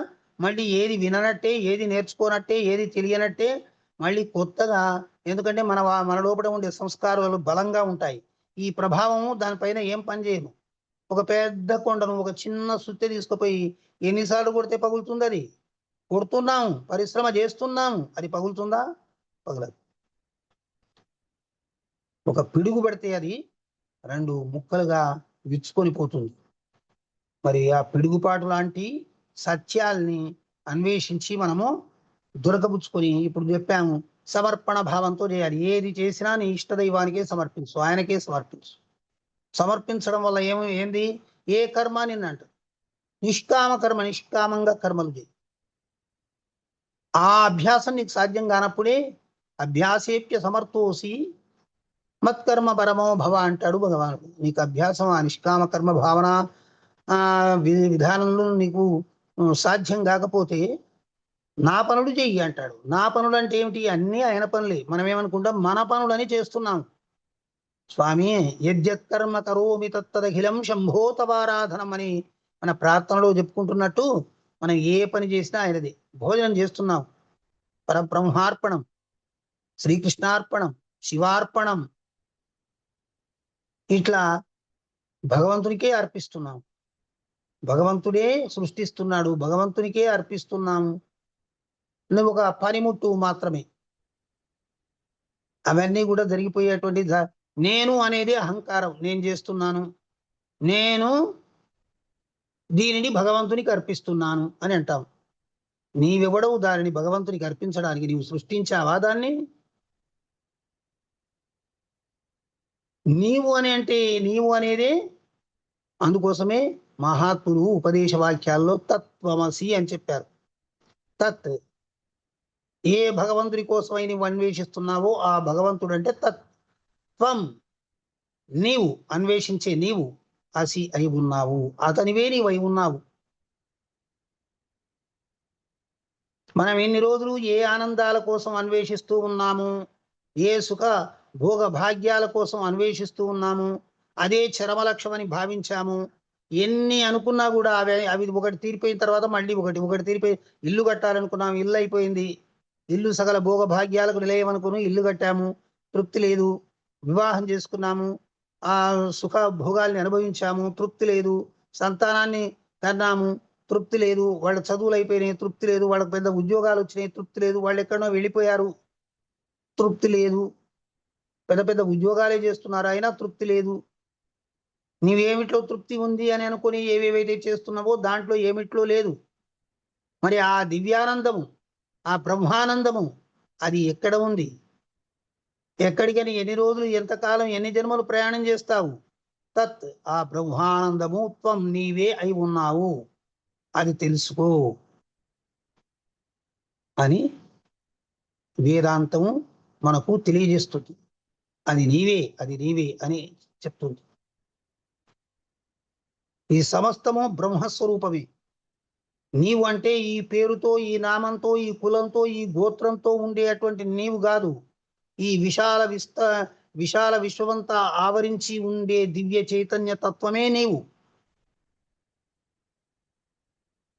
మళ్ళీ ఏది విననట్టే, ఏది నేర్చుకోనట్టే, ఏది తెలియనట్టే మళ్ళీ కొత్తగా ఎందుకంటే మన లోపల ఉండే సంస్కారాలు బలంగా ఉంటాయి. ఈ ప్రభావం దానిపైన ఏం పని చేయదు. ఒక పెద్ద కొండను ఒక చిన్న సుత్తె తీసుకుపోయి ఎన్నిసార్లు కొడితే పగులుతుంది? అది కొడుతున్నాము, పరిశ్రమ చేస్తున్నాము, అది పగులుతుందా? పగలదు. ఒక పిడుగు పెడితే అది 2 ముక్కలుగా విచ్చుకొని పోతుంది. మరి ఆ పిడుగుపాటు లాంటి సత్యాల్ని అన్వేషించి మనము దొరకబుచ్చుకొని, ఇప్పుడు చెప్పాము, సమర్పణ భావంతో చేయాలి. ఏది చేసినా నీ ఇష్టదైవానికే సమర్పించు, ఆయనకే సమర్పించు. సమర్పించడం వల్ల ఏంది? ఏ కర్మ నిన్నంట నిష్కామ కర్మ, నిష్కామంగా కర్మలు చేయి. ఆ అభ్యాసం నీకు సాధ్యం కానప్పుడే అభ్యాసేప్య సమర్థోసి మత్కర్మ పరమో భవ అంటాడు భగవానుడు. నీకు అభ్యాసం ఆ నిష్కామ కర్మ భావన విధానంలో నీకు సాధ్యం కాకపోతే నా పనులు చెయ్యి అంటాడు. నా పనులు అంటే ఏమిటి? అన్నీ ఆయన పనులే. మనం ఏమనుకుంటాం? మన పనులని చేస్తున్నాం. స్వామి యజ్జత్కర్మ కరోమి తత్తదఖిలం శంభో తవారాధనం అని మన ప్రార్థనలో చెప్పుకుంటున్నట్టు మనం ఏ పని చేసినా ఆయనది. భోజనం చేస్తున్నాం, పరబ్రహ్మార్పణం, శ్రీకృష్ణార్పణం, శివార్పణం, ఇట్లా భగవంతునికే అర్పిస్తున్నాం. భగవంతుడే సృష్టిస్తున్నాడు, భగవంతునికే అర్పిస్తున్నాము. నువ్వు ఒక పనిముట్టు మాత్రమే. అవన్నీ కూడా జరిగిపోయేటువంటి నేను అనేది అహంకారం. నేను చేస్తున్నాను, నేను దీనిని భగవంతునికి అర్పిస్తున్నాను అని అంటాం. నీవెవడవు దానిని భగవంతునికి అర్పించడానికి? నీవు సృష్టించావా దాన్ని? నీవు అని అంటే నీవు అనేదే. అందుకోసమే మహాత్ములు ఉపదేశ వాక్యాల్లో తత్వమసి అని చెప్పారు. తత్, ఏ భగవంతుడి కోసమై నువ్వు అన్వేషిస్తున్నావో ఆ భగవంతుడు అంటే తత్వం. నీవు అన్వేషించే నీవు అసి అయి ఉన్నావు, అతనివే నీవై ఉన్నావు. మనం ఎన్ని రోజులు ఏ ఆనందాల కోసం అన్వేషిస్తూ ఉన్నాము, ఏ సుఖ భోగ భాగ్యాల కోసం అన్వేషిస్తూ ఉన్నాము, అదే చరమ లక్ష్యమని భావించాము. ఎన్ని అనుకున్నా కూడా అవి ఒకటి తీరిపోయిన తర్వాత మళ్ళీ ఒకటి తీరిపోయి, ఇల్లు కట్టాలనుకున్నాము, ఇల్లు అయిపోయింది. ఇల్లు సకల భోగ భాగ్యాలకు నిలయం అనుకుని ఇల్లు కట్టాము, తృప్తి లేదు. వివాహం చేసుకున్నాము, ఆ సుఖ భోగాల్ని అనుభవించాము, తృప్తి లేదు. సంతానాన్ని కన్నాము, తృప్తి లేదు. వాళ్ళ చదువులు అయిపోయినాయి, తృప్తి లేదు. వాళ్ళకి పెద్ద ఉద్యోగాలు వచ్చినాయి, తృప్తి లేదు. వాళ్ళు ఎక్కడో వెళ్ళిపోయారు, తృప్తి లేదు. పెద్ద పెద్ద ఉద్యోగాలే చేస్తున్నారు, అయినా తృప్తి లేదు. నీవేమిట్లో తృప్తి ఉంది అని అనుకుని ఏవేవైతే చేస్తున్నావో దాంట్లో ఏమిట్లో లేదు. మరి ఆ దివ్యానందము, ఆ బ్రహ్మానందము అది ఎక్కడ ఉంది? ఎక్కడికని ఎన్ని రోజులు, ఎంతకాలం, ఎన్ని జన్మలు ప్రయాణం చేస్తావు? తత్, ఆ బ్రహ్మానందము త్వం నీవే అయి ఉన్నావు, అది తెలుసుకో అని వేదాంతము మనకు తెలియజేస్తుంది. అది నీవే, అది నీవే అని చెప్తుంది. ఈ సమస్తము బ్రహ్మస్వరూపమే. నీవు అంటే ఈ పేరుతో, ఈ నామంతో, ఈ కులంతో, ఈ గోత్రంతో ఉండేటువంటి నీవు కాదు. ఈ విశాల విశ్వమంతా ఆవరించి ఉండే దివ్య చైతన్య తత్వమే నీవు.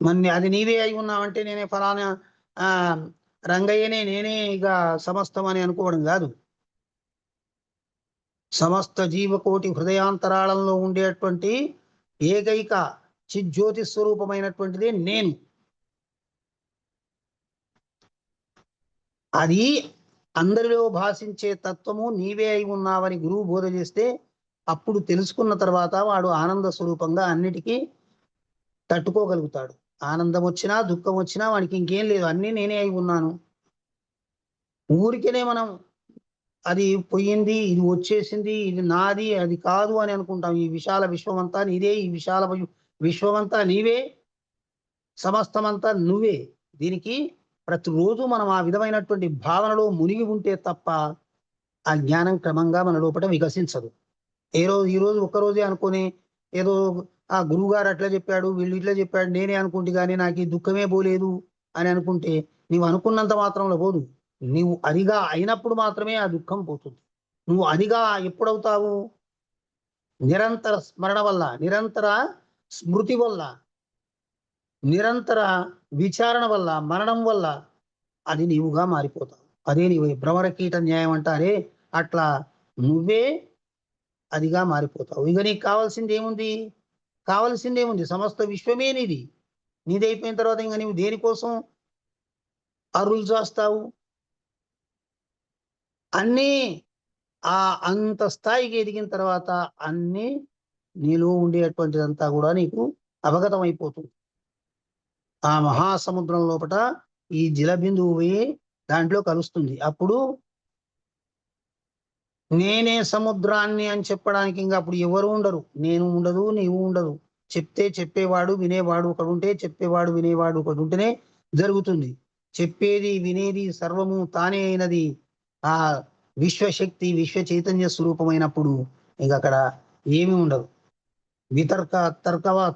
మరి అది నీవే అయి ఉన్నావంటే నేనే ఫలానా రంగయ్యనే, నేనే ఇక సమస్తం అని అనుకోవడం కాదు. సమస్త జీవకోటి హృదయాంతరాళంలో ఉండేటువంటి ఏకైక చిజ్యోతి స్వరూపమైనటువంటిదే నేను. అది అందరిలో భాషించే తత్వము నీవే అయి ఉన్నావని గురువు బోధ చేస్తే అప్పుడు తెలుసుకున్న తర్వాత వాడు ఆనంద స్వరూపంగా అన్నిటికీ తట్టుకోగలుగుతాడు. ఆనందం వచ్చినా దుఃఖం వచ్చినా వానికి ఇంకేం లేదు, అన్నీ నేనే అయి ఉన్నాను. ఊరికేనే మనం అది పోయింది, ఇది వచ్చేసింది, ఇది నాది, అది కాదు అని అనుకుంటాం. ఈ విశాల విశ్వమంతా నీదే, ఈ విశాల విశ్వమంతా నీవే, సమస్తమంతా నువ్వే. దీనికి ప్రతిరోజు మనం ఆ విధమైనటువంటి భావనలో మునిగి ఉంటే తప్ప ఆ జ్ఞానం క్రమంగా మన లోపల వికసించదు. ఈరోజు ఒక్కరోజే అనుకుని ఏదో ఆ గురువుగారు అట్లా చెప్పాడు, వీళ్ళు ఇట్లా చెప్పాడు, నేనే అనుకుంటే కానీ నాకు ఈ దుఃఖమే పోలేదు అని అనుకుంటే నీవు అనుకున్నంత మాత్రంలో పోదు. నీవు అదిగా అయినప్పుడు మాత్రమే ఆ దుఃఖం పోతుంది. నువ్వు అదిగా ఎప్పుడవుతావు? నిరంతర స్మరణ వల్ల, నిరంతర స్మృతి వల్ల, నిరంతర విచారణ వల్ల, మరణం వల్ల అది నీవుగా మారిపోతావు. అదే నీ భ్రమరకీట న్యాయం అంటారే, అట్లా నువ్వే అదిగా మారిపోతావు. ఇక నీకు కావాల్సిందేముంది? సమస్త విశ్వమే నీదైపోయిన తర్వాత ఇంకా నువ్వు దేనికోసం అరులు చేస్తావు? అన్నీ అంత స్థాయికి ఎదిగిన తర్వాత అన్నీ నీలో ఉండేటువంటిదంతా కూడా నీకు అవగతం అయిపోతుంది. ఆ మహాసముద్రం లోపట ఈ జలబిందువు పోయి దాంట్లో కలుస్తుంది. అప్పుడు నేనే సముద్రాన్ని అని చెప్పడానికి ఇంకా అప్పుడు ఎవరు ఉండరు. నేను ఉండదు, నీవు ఉండదు. చెప్తే చెప్పేవాడు వినేవాడు ఒకడు ఉంటే, చెప్పేవాడు వినేవాడు ఒకడు ఉంటేనే జరుగుతుంది. చెప్పేది వినేది సర్వము తానే అయినది ఆ విశ్వశక్తి విశ్వ చైతన్య స్వరూపమైనప్పుడు ఇంక అక్కడ ఏమీ ఉండదు.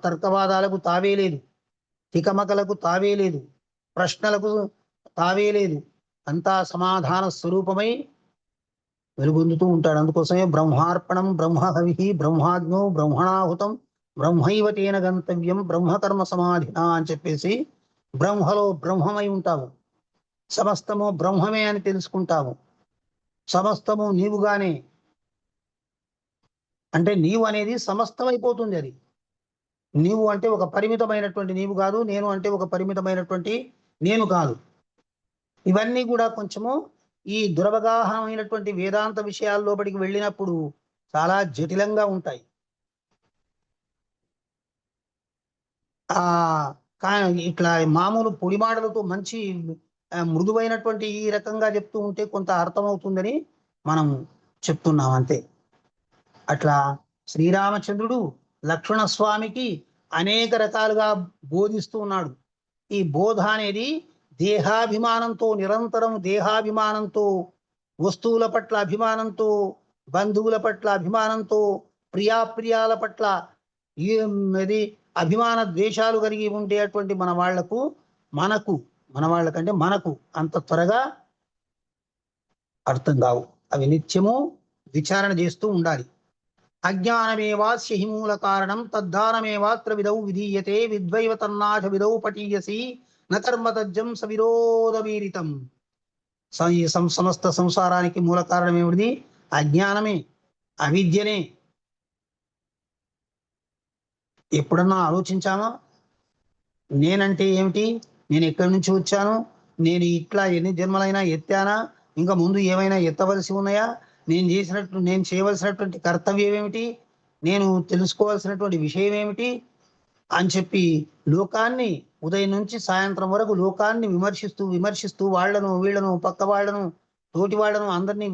తర్కవాదాలకు తావే లేదు, తికమకలకు తావే లేదు, ప్రశ్నలకు తావే లేదు. అంతా సమాధాన స్వరూపమై వెలుగొందుతూ ఉంటాడు. అందుకోసమే బ్రహ్మార్పణం బ్రహ్మహవి బ్రహ్మాగ్నో బ్రహ్మణాహుతం బ్రహ్మైవ తేన గంతవ్యం బ్రహ్మకర్మ సమాధిన అని చెప్పేసి బ్రహ్మలో బ్రహ్మమై ఉంటావు, సమస్తము బ్రహ్మమే అని తెలుసుకుంటావు, సమస్తము నీవుగానే. అంటే నీవు అనేది సమస్తం అయిపోతుంది. అది నీవు అంటే ఒక పరిమితమైనటువంటి నీవు కాదు, నేను అంటే ఒక పరిమితమైనటువంటి నేను కాదు. ఇవన్నీ కూడా కొంచెము ఈ దురవగాహనమైనటువంటి వేదాంత విషయాల్లోపడికి వెళ్ళినప్పుడు చాలా జటిలంగా ఉంటాయి. ఇట్లా మామూలు పొడి మాటలతో మంచి మృదువైనటువంటి ఈ రకంగా చెప్తూ ఉంటే కొంత అర్థమవుతుందని మనం చెప్తున్నాం అంతే. అట్లా శ్రీరామచంద్రుడు లక్ష్మణస్వామికి అనేక రకాలుగా బోధిస్తూ ఉన్నాడు. ఈ బోధ అనేది దేహాభిమానంతో, నిరంతరం దేహాభిమానంతో, వస్తువుల పట్ల అభిమానంతో, బంధువుల పట్ల అభిమానంతో, ప్రియాప్రియాల పట్ల ఇది అభిమాన ద్వేషాలు కలిగి ఉండేటువంటి మన వాళ్ళకంటే మనకు అంత త్వరగా అర్థం కావు. అవి నిత్యము విచారణ చేస్తూ ఉండాలి. అజ్ఞానమేవాస్య హి మూల కారణం తద్ధానమేవాత్ర విదౌ విధీయతే విద్వైవ తన్నాశ విదౌ పటీయసి నకర్మ తజ్జం సవిరోధమీరితం. ఈ సమస్త సంసారానికి మూల కారణం ఏమిటి? అజ్ఞానమే, అవిద్యనే. ఎప్పుడన్నా ఆలోచించామా? నేనంటే ఏమిటి? నేను ఎక్కడి నుంచి వచ్చాను? నేను ఇట్లా ఎన్ని జన్మలైనా ఎత్తానా? ఇంకా ముందు ఏమైనా ఎత్తవలసి ఉన్నాయా? నేను చేయవలసినటువంటి కర్తవ్యం ఏమిటి? నేను తెలుసుకోవాల్సినటువంటి విషయం ఏమిటి అని చెప్పి లోకాన్ని ఉదయం నుంచి సాయంత్రం వరకు లోకాన్ని విమర్శిస్తూ వీళ్లను పక్క వాళ్లను తోటి వాళ్లను అందరినీ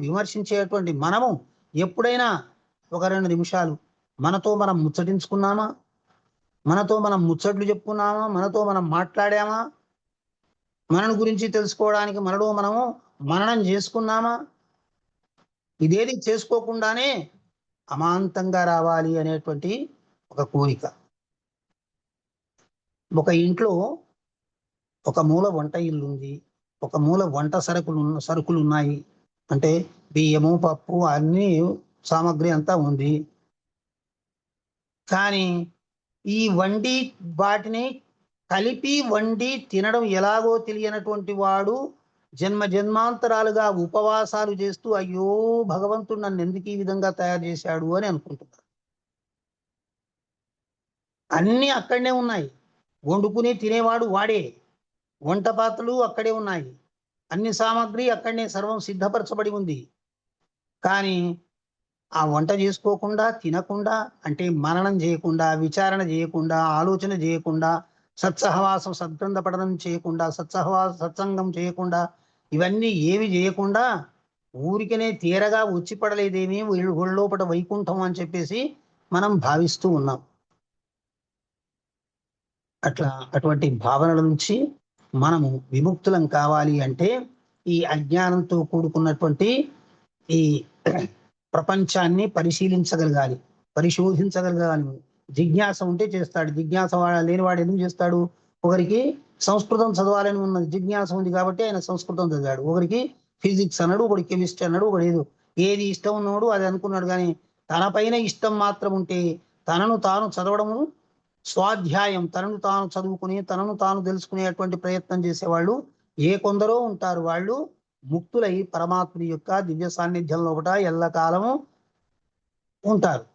విమర్శించేటువంటి మనము ఎప్పుడైనా ఒక 2 నిమిషాలు మనతో మనం ముచ్చటించుకున్నామా? మనతో మనం ముచ్చట్లు చెప్పుకున్నామా? మనతో మనం మాట్లాడామా? మనను గురించి తెలుసుకోవడానికి మనలో మనము మననం చేసుకున్నామా? ఇదేది చేసుకోకుండానే అమాంతంగా రావాలి అనేటువంటి ఒక కోరిక. ఒక ఇంట్లో ఒక మూల వంట ఇల్లు ఉంది, ఒక మూల వంట సరుకులు ఉన్నాయి. అంటే బియ్యము, పప్పు, అన్ని సామాగ్రి అంతా ఉంది. కానీ ఈ వాటిని కలిపి వండి తినడం ఎలాగో తెలియనటువంటి వాడు జన్మాంతరాలుగా ఉపవాసాలు చేస్తూ అయ్యో భగవంతుడు నన్ను ఎందుకు ఈ విధంగా తయారు చేశాడు అని అనుకుంటున్నాడు. అన్నీ అక్కడనే ఉన్నాయి. వండుకుని తినేవాడు వాడే, వంట పాత్రలు అక్కడే ఉన్నాయి, అన్ని సామాగ్రి అక్కడనే సర్వం సిద్ధపరచబడి ఉంది. కానీ ఆ వంట చేసుకోకుండా, తినకుండా, అంటే మననం చేయకుండా, విచారణ చేయకుండా, ఆలోచన చేయకుండా, సత్సహవాసం సద్గ్రంథ పఠనం చేయకుండా, సత్సంగం చేయకుండా, ఇవన్నీ ఏవి చేయకుండా ఊరికనే తీరగా వచ్చి పడలేదేమీ ఒళ్ళోపట వైకుంఠం అని చెప్పేసి మనం భావిస్తూ ఉన్నాం. అటువంటి భావనల నుంచి మనము విముక్తులం కావాలి అంటే ఈ అజ్ఞానంతో కూడుకున్నటువంటి ఈ ప్రపంచాన్ని పరిశోధించగలగాలి. జిజ్ఞాస ఉంటే చేస్తాడు. జిజ్ఞాస లేనివాడు ఎందుకు చేస్తాడు? ఒకరికి సంస్కృతం చదవాలని ఉన్నది, జిజ్ఞాస ఉంది కాబట్టి ఆయన సంస్కృతం చదివాడు. ఒకరికి ఫిజిక్స్ అన్నాడు, ఒకటి కెమిస్ట్రీ అన్నాడు, ఒకటి ఏది ఇష్టం ఉన్నాడు అది అనుకున్నాడు. కానీ తన పైన ఇష్టం మాత్రం ఉంటే తనను తాను చదవడము స్వాధ్యాయం, తనను తాను చదువుకుని తనను తాను తెలుసుకునేటువంటి ప్రయత్నం చేసేవాళ్ళు ఏ కొందరో ఉంటారు, వాళ్ళు ముక్తులై పరమాత్ముడి యొక్క దివ్య సాన్నిధ్యంలో ఒకట ఎల్లకాలము ఉంటారు.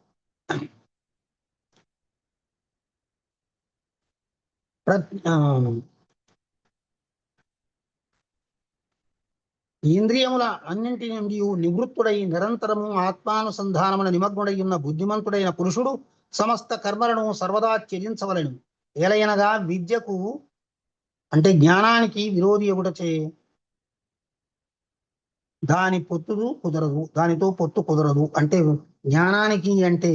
ఇంద్రియముల అన్నింటి నుండి నివృత్తుడై నిరంతరము ఆత్మానుసంధానమున నిమగ్నుడై ఉన్న బుద్ధిమంతుడైన పురుషుడు సమస్త కర్మలను సర్వదా త్యజించవలెను. ఎలయనగా విద్యకు అంటే జ్ఞానానికి విరోధి ఒకటచే దానితో పొత్తు కుదరదు. అంటే జ్ఞానానికి అంటే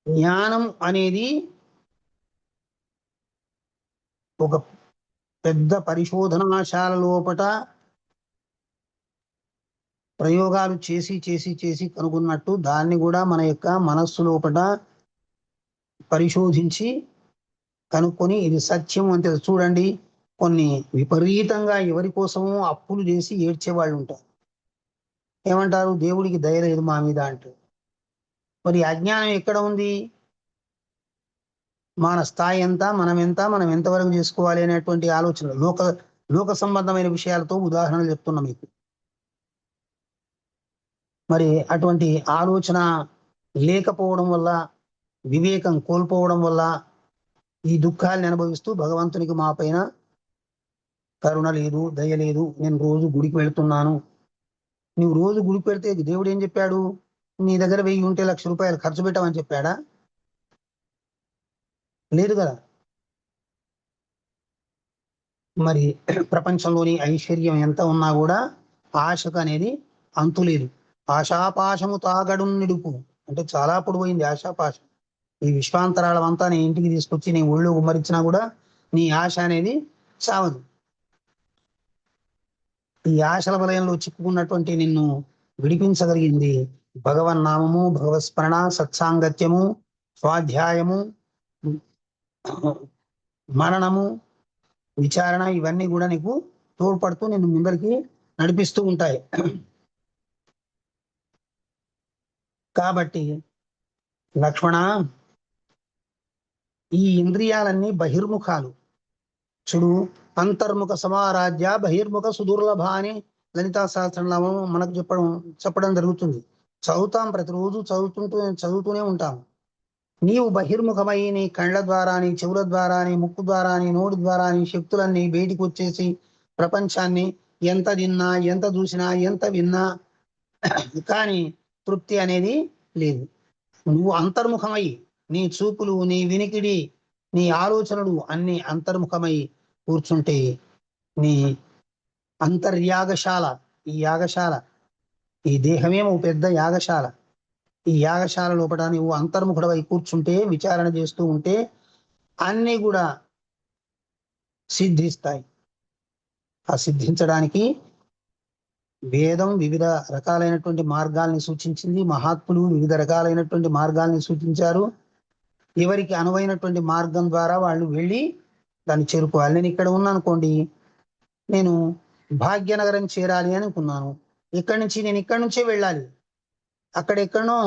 జ్ఞానం అనేది ఒక పెద్ద పరిశోధనాశాల లోపట ప్రయోగాలు చేసి చేసి చేసి కనుగొన్నట్టు దాన్ని కూడా మన యొక్క మనస్సు లోపట పరిశోధించి కనుక్కొని ఇది సత్యం అంటే చూడండి, కొన్ని విపరీతంగా ఎవరి కోసమో అప్పులు చేసి ఏడ్చేవాళ్ళు ఉంటారు. ఏమంటారు? దేవుడికి దయ లేదు మా మీద అంటారు. మరి అజ్ఞానం ఎక్కడ ఉంది? మన స్థాయి ఎంత, మనం ఎంతవరకు చేసుకోవాలి అనేటువంటి ఆలోచన లోక సంబంధమైన విషయాలతో ఉదాహరణలు చెప్తున్నా మీకు. మరి అటువంటి ఆలోచన లేకపోవడం వల్ల, వివేకం కోల్పోవడం వల్ల ఈ దుఃఖాలను అనుభవిస్తూ భగవంతునికి మా పైన కరుణ లేదు, దయ లేదు. నేను రోజు గుడికి వెళ్తున్నాను. నువ్వు రోజు గుడికి వెళ్తే దేవుడు ఏం చెప్పాడు? నీ దగ్గర 1000 ఉంటే 1,00,000 రూపాయలు ఖర్చు పెట్టమని చెప్పాడా? లేదు కదా. మరి ప్రపంచంలోని ఐశ్వర్యం ఎంత ఉన్నా కూడా ఆశకు అనేది అంతు లేదు. ఆశాపాశము తాగడు నిడుపు అంటే చాలా పొడవైంది ఆశాపాశం. ఈ విశ్వాంతరాళం అంతా నీ ఇంటికి తీసుకొచ్చి నీ ఒళ్ళు ఉమ్మరించినా కూడా నీ ఆశ అనేది చావదు. ఈ ఆశల వలయంలో చిక్కుకున్నటువంటి నిన్ను విడిపించగలిగింది భగవన్నామము, భగవత్స్మరణ, సత్సాంగత్యము, స్వాధ్యాయము, మరణము, విచారణ, ఇవన్నీ కూడా నీకు తోడ్పడుతూ నిన్ను ముందరికి నడిపిస్తూ ఉంటాయి. కాబట్టి లక్ష్మణ, ఈ ఇంద్రియాలన్నీ బహిర్ముఖాలు. చూడు, అంతర్ముఖ సమారాధ్య బహిర్ముఖ సుదుర్లభ అని లలితా సహస్రనామం మనకు చెప్పడం జరుగుతుంది. చదువుతాం, ప్రతిరోజు చదువుతూనే ఉంటాం. నీవు బహిర్ముఖమై నీ కళ్ళ ద్వారా, నీ చెవుల ద్వారా, నీ ముక్కు ద్వారా, నీ నోటి ద్వారా నీ శక్తులన్నీ బయటికి వచ్చేసి ప్రపంచాన్ని ఎంత తిన్నా, ఎంత చూసినా, ఎంత విన్నా కానీ తృప్తి అనేది లేదు. నువ్వు అంతర్ముఖమై నీ చూపులు, నీ వినికిడి, నీ ఆలోచనలు అన్ని అంతర్ముఖమై కూర్చుంటే నీ అంతర్యాగశాల, ఈ దేహమేమో పెద్ద యాగశాల. ఈ యాగశాల లోపల నువ్వు అంతర్ముఖుడవై కూర్చుంటే, విచారణ చేస్తూ ఉంటే అన్నీ కూడా సిద్ధిస్తాయి. ఆ సిద్ధించడానికి వేదం వివిధ రకాలైనటువంటి మార్గాల్ని సూచించింది. మహాత్ములు వివిధ రకాలైనటువంటి మార్గాల్ని సూచించారు. ఎవరికి అనువైనటువంటి మార్గం ద్వారా వాళ్ళు వెళ్ళి దాన్ని చేరుకోవాలి. నేను ఇక్కడ ఉన్నానుకోండి, నేను భాగ్యనగరం చేరాలి అనుకున్నాను. నేను ఇక్కడి నుంచే వెళ్ళాలి. అక్కడెక్కడనో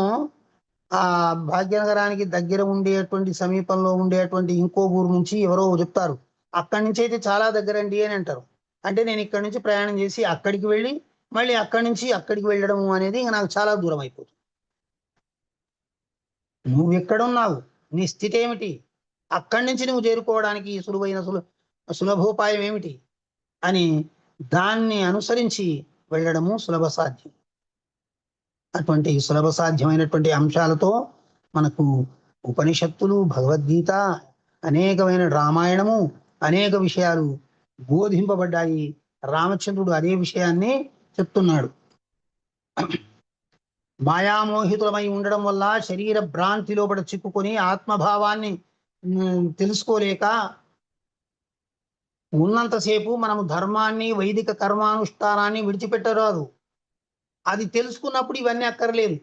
ఆ భాగ్యనగరానికి దగ్గర ఉండేటువంటి, సమీపంలో ఉండేటువంటి ఇంకో ఊరు నుంచి ఎవరో చెప్తారు, అక్కడి నుంచి అయితే చాలా దగ్గరండి అని అంటారు. అంటే నేను ఇక్కడి నుంచి ప్రయాణం చేసి అక్కడికి వెళ్ళి మళ్ళీ అక్కడి నుంచి అక్కడికి వెళ్ళడం అనేది ఇంకా నాకు చాలా దూరం అయిపోతుంది. నువ్వు ఎక్కడున్నావు, నీ స్థితి ఏమిటి, అక్కడి నుంచి నువ్వు చేరుకోవడానికి సులువైన సులభోపాయం ఏమిటి అని దాన్ని అనుసరించి వెళ్ళడము సులభ సాధ్యం. అటువంటి సులభ సాధ్యమైనటువంటి అంశాలతో మనకు ఉపనిషత్తులు, భగవద్గీత, అనేకమైన రామాయణము, అనేక విషయాలు బోధింపబడ్డాయి. రామచంద్రుడు అదే విషయాన్ని చెప్తున్నాడు. మాయామోహితులమై ఉండడం వల్ల శరీర భ్రాంతి లోపల చిక్కుకొని ఆత్మభావాన్ని తెలుసుకోలేక ఉన్నంతసేపు మనము ధర్మాన్ని, వైదిక కర్మానుష్ఠానాన్ని విడిచిపెట్టరాదు. అది తెలుసుకున్నప్పుడు ఇవన్నీ అక్కర్లేదు.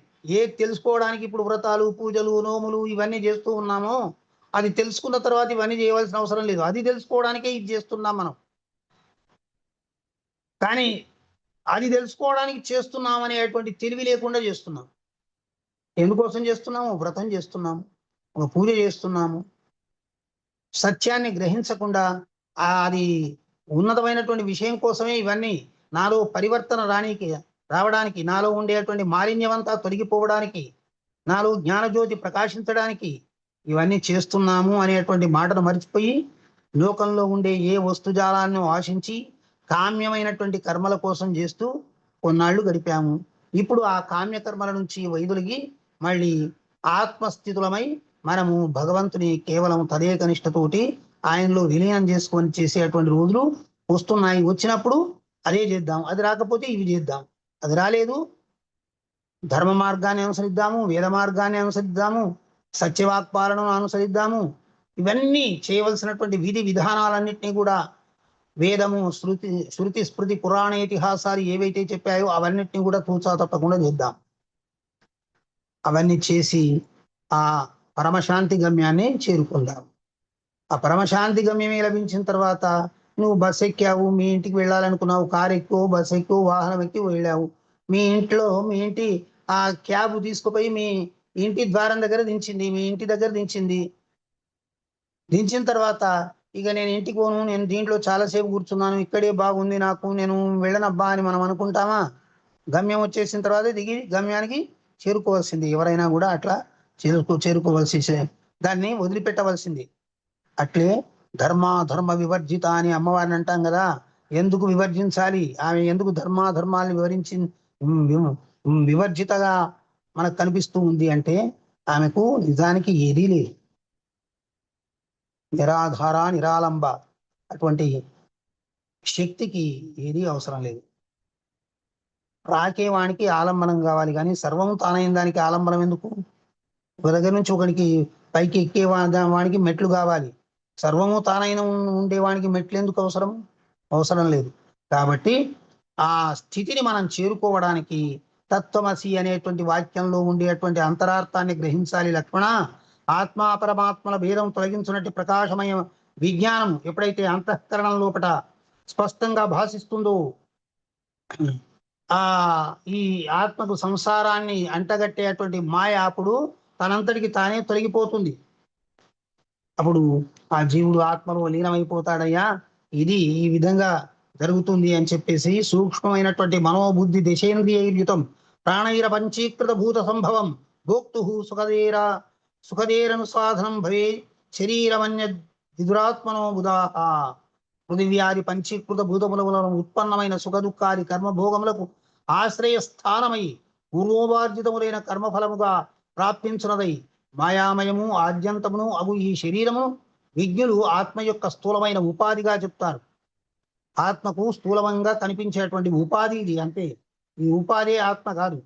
తెలుసుకోవడానికి ఇప్పుడు వ్రతాలు, పూజలు, నోములు ఇవన్నీ చేస్తూ ఉన్నామో అది తెలుసుకున్న తర్వాత ఇవన్నీ చేయవలసిన అవసరం లేదు. అది తెలుసుకోవడానికే ఇది చేస్తున్నాం మనం. కానీ అది తెలుసుకోవడానికి చేస్తున్నాం అనేటువంటి తెలివి లేకుండా చేస్తున్నాం. ఎందుకోసం చేస్తున్నాము? వ్రతం చేస్తున్నాము, ఒక పూజ చేస్తున్నాము. సత్యాన్ని గ్రహించకుండా అది ఉన్నతమైనటువంటి విషయం కోసమే ఇవన్నీ. నాలో పరివర్తన రావడానికి, నాలో ఉండేటువంటి మాలిన్యం అంతా తొలగిపోవడానికి, నాలో జ్ఞానజ్యోతి ప్రకాశించడానికి ఇవన్నీ చేస్తున్నాము అనేటువంటి మాటను మర్చిపోయి లోకంలో ఉండే ఏ వస్తుజాలాన్ని ఆశించి కామ్యమైనటువంటి కర్మల కోసం చేస్తూ కొన్నాళ్ళు గడిపాము. ఇప్పుడు ఆ కామ్య కర్మల నుంచి వైదొలిగి మళ్ళీ ఆత్మస్థితులమై మనము భగవంతుని కేవలం తదేక నిష్టతోటి ఆయనలో విలీనం చేసుకొని చేసేటువంటి రోజులు వస్తున్నాయి. వచ్చినప్పుడు అదే చేద్దాం, అది రాకపోతే ఇవి చేద్దాం. అది రాలేదు, ధర్మ మార్గాన్ని అనుసరిద్దాము, వేద మార్గాన్ని అనుసరిద్దాము, సత్యవాక్పాలనను అనుసరిద్దాము. ఇవన్నీ చేయవలసినటువంటి విధి విధానాలన్నింటినీ కూడా వేదము, శృతి స్మృతి పురాణ ఇతిహాసాలు ఏవైతే చెప్పాయో అవన్నిటిని కూడా తూచా తప్పకుండా చేద్దాం. అవన్నీ చేసి ఆ పరమశాంతి గమ్యాన్ని చేరుకుందాం. ఆ పరమశాంతి గమ్యమే లభించిన తర్వాత నువ్వు బస్సు ఎక్కావు, మీ ఇంటికి వెళ్ళాలనుకున్నావు, కారు ఎక్కువ, బస్సు ఎక్కువ, వాహనం ఎక్కి వెళ్ళావు. మీ ఇంటి ఆ క్యాబ్ తీసుకుపోయి మీ ఇంటి ద్వారం దగ్గర దించింది, మీ ఇంటి దగ్గర దించింది. దించిన తర్వాత ఇక నేను ఇంటికి పోను, నేను దీంట్లో చాలాసేపు కూర్చున్నాను, ఇక్కడే బాగుంది నాకు, నేను వెళ్ళనబ్బా అని మనం అనుకుంటామా? గమ్యం వచ్చేసిన తర్వాత దిగి గమ్యానికి చేరుకోవాల్సింది. ఎవరైనా కూడా అట్లా చేరుకోవాల్సి దాన్ని వదిలిపెట్టవలసింది. అట్లే ధర్మ వివర్జిత అని అమ్మవారిని అంటాం కదా. ఎందుకు వివర్జించాలి? ఆమె ఎందుకు ధర్మాల్ని వివర్జితగా మనకు కనిపిస్తూ ఉంది అంటే ఆమెకు నిజానికి ఏదీ లేదు. నిరాధార నిరాలంబ అటువంటి శక్తికి ఏదీ అవసరం లేదు. రాకేవానికి ఆలంబనం కావాలి, కానీ సర్వం తానైన దానికి ఆలంబనం ఎందుకు? ఒక దగ్గర నుంచి ఒకరికి పైకి ఎక్కే వానికి మెట్లు కావాలి. సర్వము తానైన ఉండేవానికి మెట్లు ఎందుకు అవసరం లేదు. కాబట్టి ఆ స్థితిని మనం చేరుకోవడానికి తత్వమసి అనేటువంటి వాక్యంలో ఉండేటువంటి అంతరార్థాన్ని గ్రహించాలి లక్ష్మణ. ఆత్మ పరమాత్మల భేదం తొలగించినట్టు ప్రకాశమయ విజ్ఞానం ఎప్పుడైతే అంతఃకరణం లోపట స్పష్టంగా భాషిస్తుందో ఈ ఆత్మకు సంసారాన్ని అంటగట్టేటువంటి మాయ అప్పుడు తనంతటికి తానే తొలగిపోతుంది. అప్పుడు ఆ జీవుడు ఆత్మలో లీనమైపోతాడయ్యా. ఇది ఈ విధంగా జరుగుతుంది అని చెప్పేసి సూక్ష్మమైనటువంటి మనోబుద్ధి దశేంద్రియయుతం ప్రాణైర పంచీకృత భూత సంభవం భోక్తు సుఖదేరను సాధనం భవే శరీరమన్య విదురాత్మనో బుధాహ. పృథివ్యాది పంచీకృత భూతములను ఉత్పన్నమైన సుఖ దుఃఖాది కర్మభోగములకు ఆశ్రయ స్థానమై పూర్వోపార్జితములైన కర్మఫలముగా ప్రాప్తించున్నదై మాయామయము ఆద్యంతమును అగు ఈ శరీరమును విజ్ఞులు ఆత్మ యొక్క స్థూలమైన ఉపాధిగా చెప్తారు. ఆత్మకు స్థూలమంగా కనిపించేటువంటి ఉపాధి ఇది, అంతే. ఈ ఉపాధి ఆత్మ కాదు.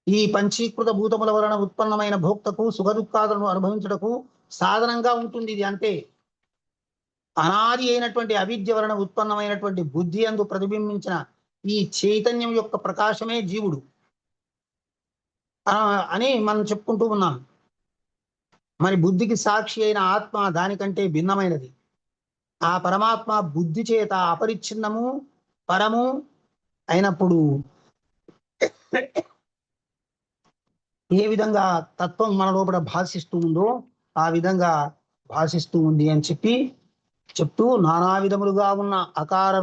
ఈ పంచీకృత భూతముల వలన ఉత్పన్నమైన భోక్తకు సుఖ దుఃఖాలను అనుభవించుటకు సాధనంగా ఉంటుంది, ఇది అంతే. అనాది అయినటువంటి అవిద్య వలన ఉత్పన్నమైనటువంటి బుద్ధి అందు ప్రతిబింబించిన ఈ చైతన్యం యొక్క ప్రకాశమే జీవుడు అని మనం చెప్పుకుంటూ ఉన్నాం. మరి బుద్ధికి సాక్షి అయిన ఆత్మ దానికంటే భిన్నమైనది. ఆ పరమాత్మ బుద్ధి చేత అపరిచ్ఛిన్నము పరము అయినప్పుడు ఏ విధంగా తత్వం మన లోపల భాషిస్తూ ఉందో ఆ విధంగా భాషిస్తూ ఉంది అని చెప్తూ నానా విధములుగా ఉన్న ఆకార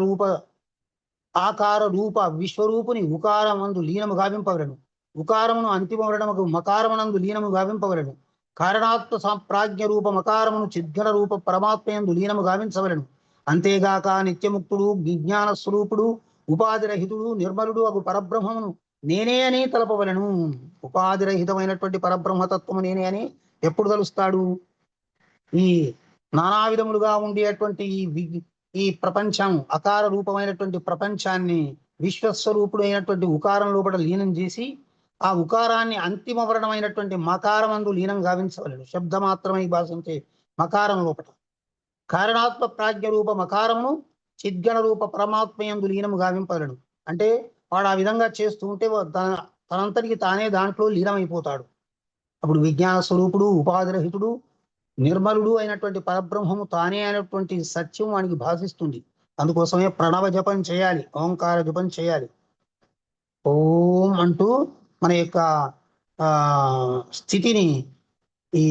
రూప విశ్వరూపుని ఉకారమందు లీనము గావింపవలను, ఉకారమును అంతిమ వర్ణముకు మకారమునందు లీనము గావింపవలను, కారణాత్మ ప్రాజ్ఞ రూప మకారమును చిద్ఘన రూప పరమాత్మయందు లీనము గావించవలను. అంతేగాక నిత్యముక్తుడు విజ్ఞాన స్వరూపుడు ఉపాధిరహితుడు నిర్మలుడు అగు పరబ్రహ్మమును నేనే అని తలపవలను. ఉపాధిరహితమైనటువంటి పరబ్రహ్మతత్వము నేనే అని ఎప్పుడు తలుస్తాడు? ఈ నానా విధములుగా ఉండేటువంటి ఈ ప్రపంచం అకార రూపమైనటువంటి ప్రపంచాన్ని విశ్వస్వరూపుడు అయినటువంటి ఉకారం లోపల లీనం చేసి ఆ ఉకారాన్ని అంతిమ వర్ణమైనటువంటి మకారమందు లీనం గావించవలను. శబ్దమాత్రమై భాషించే మకారం లోపల కారణాత్మ ప్రాజ్ఞ రూప మకారమును చిద్గణ రూప పరమాత్మయందు లీనము గావింపవలను. అంటే వాడు ఆ విధంగా చేస్తూ ఉంటే తనంతటికి తానే దాంట్లో లీనమైపోతాడు. అప్పుడు విజ్ఞాన స్వరూపుడు ఉపాధిరహితుడు నిర్మలుడు అయినటువంటి పరబ్రహ్మము తానే అయినటువంటి సత్యం వానికి భాషిస్తుంది. అందుకోసమే ప్రణవ జపం చేయాలి, ఓంకార జపం చేయాలి. ఓం అంటూ మన యొక్క స్థితిని ఈ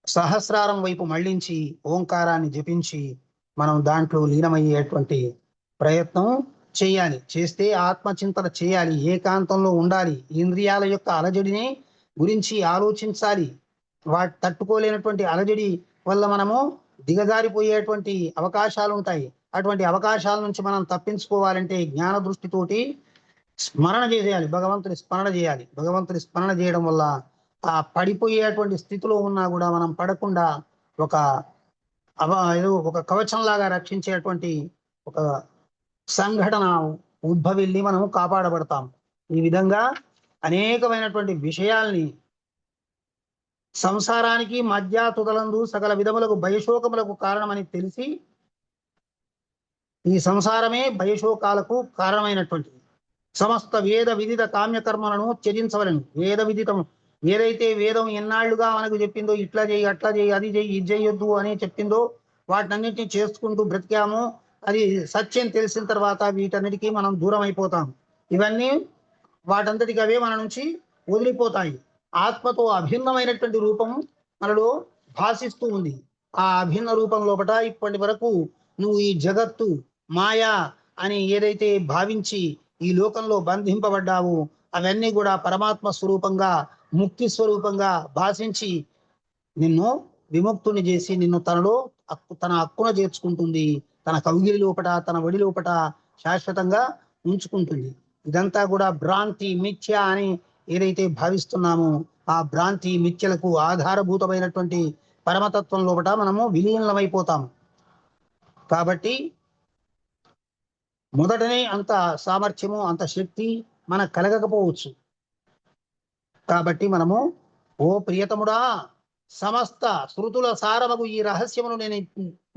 సహస్రారం వైపు మళ్ళించి ఓంకారాన్ని జపించి మనం దాంట్లో లీనమయ్యేటువంటి ప్రయత్నం చేయాలి. చేస్తే ఆత్మచింతన చేయాలి, ఏకాంతంలో ఉండాలి, ఇంద్రియాల యొక్క అలజడిని గురించి ఆలోచించాలి. వాటి తట్టుకోలేనటువంటి అలజడి వల్ల మనము దిగజారిపోయేటువంటి అవకాశాలు ఉంటాయి. అటువంటి అవకాశాల నుంచి మనం తప్పించుకోవాలంటే జ్ఞాన దృష్టితోటి స్మరణ చేయాలి, భగవంతుని స్మరణ చేయాలి. భగవంతుని స్మరణ చేయడం వల్ల ఆ పడిపోయేటువంటి స్థితిలో ఉన్నా కూడా మనం పడకుండా ఏదో ఒక కవచంలాగా రక్షించేటువంటి ఒక సంఘటన ఉద్భవిల్లి మనం కాపాడబడతాం. ఈ విధంగా అనేకమైనటువంటి విషయాల్ని సంసారానికి మధ్య తుదలందు సకల విధములకు భయశోకములకు కారణమని తెలిసి ఈ సంసారమే భయశోకాలకు కారణమైనటువంటిది. సమస్త వేద విదిత కామ్యకర్మలను త్యజించవలను. వేద విదితం ఏదైతే వేదం ఎన్నాళ్లుగా మనకు చెప్పిందో, ఇట్లా చేయి, అట్లా చేయి, అది చేయి, ఇది చేయొద్దు అని చెప్పిందో వాటినన్నింటినీ చేసుకుంటూ బ్రతికాము. అది సత్యం తెలిసిన తర్వాత వీటన్నిటికీ మనం దూరం అయిపోతాం. ఇవన్నీ వాటంతటికి అవే మన నుంచి వదిలిపోతాయి. ఆత్మతో అభిన్నమైనటువంటి రూపం మనలో భాషిస్తూ ఉంది. ఆ అభిన్న రూపం లోపట ఇప్పటి వరకు నువ్వు ఈ జగత్తు మాయా అని ఏదైతే భావించి ఈ లోకంలో బంధింపబడ్డావు, అవన్నీ కూడా పరమాత్మ స్వరూపంగా, ముక్తి స్వరూపంగా భాషించి నిన్ను విముక్తుని చేసి నిన్ను తన హక్కున చేర్చుకుంటుంది. తన కౌగిలి లోపట, తన ఒడి లోపట శాశ్వతంగా ఉంచుకుంటుంది. ఇదంతా కూడా భ్రాంతి, మిథ్య అని ఏదైతే భావిస్తున్నామో ఆ భ్రాంతి మిథ్యలకు ఆధారభూతమైనటువంటి పరమతత్వం లోపట మనము విలీనమైపోతాము. కాబట్టి మొదటనే అంత సామర్థ్యము, అంత శక్తి మనకు కలగకపోవచ్చు. కాబట్టి మనము, ఓ ప్రియతముడా, సమస్త శృతుల సారమగు ఈ రహస్యమును నేను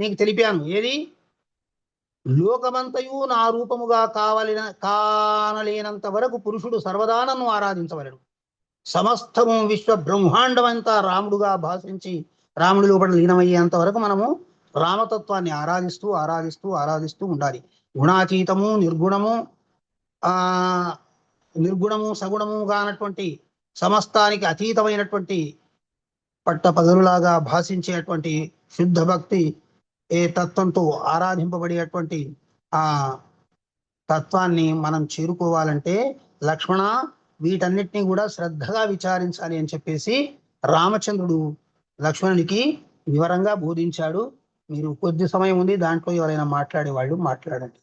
నీకు తెలిపాను. ఏది? లోకమంతయు నా రూపముగా కానలేనంత వరకు పురుషుడు సర్వదా నన్ను ఆరాధించవలెను. సమస్తము విశ్వ బ్రహ్మాండమంతా రాముడుగా భాషించి రాముడి లోపల లీనమయ్యేంత వరకు మనము రామతత్వాన్ని ఆరాధిస్తూ ఆరాధిస్తూ ఆరాధిస్తూ ఉండాలి. గుణాతీతము, నిర్గుణము సగుణము కానటువంటి సమస్తానికి అతీతమైనటువంటి పట్టపగలులాగా భాషించేటువంటి శుద్ధ భక్తి ఏ తత్వంతో ఆరాధింపబడేటువంటి ఆ తత్వాన్ని మనం చేరుకోవాలంటే లక్ష్మణ వీటన్నిటినీ కూడా శ్రద్ధగా విచారించాలి అని చెప్పేసి రామచంద్రుడు లక్ష్మణునికి వివరంగా బోధించాడు. మీరు కొద్ది సమయం ఉంది, దాంట్లో ఎవరైనా మాట్లాడే వాళ్ళు మాట్లాడండి.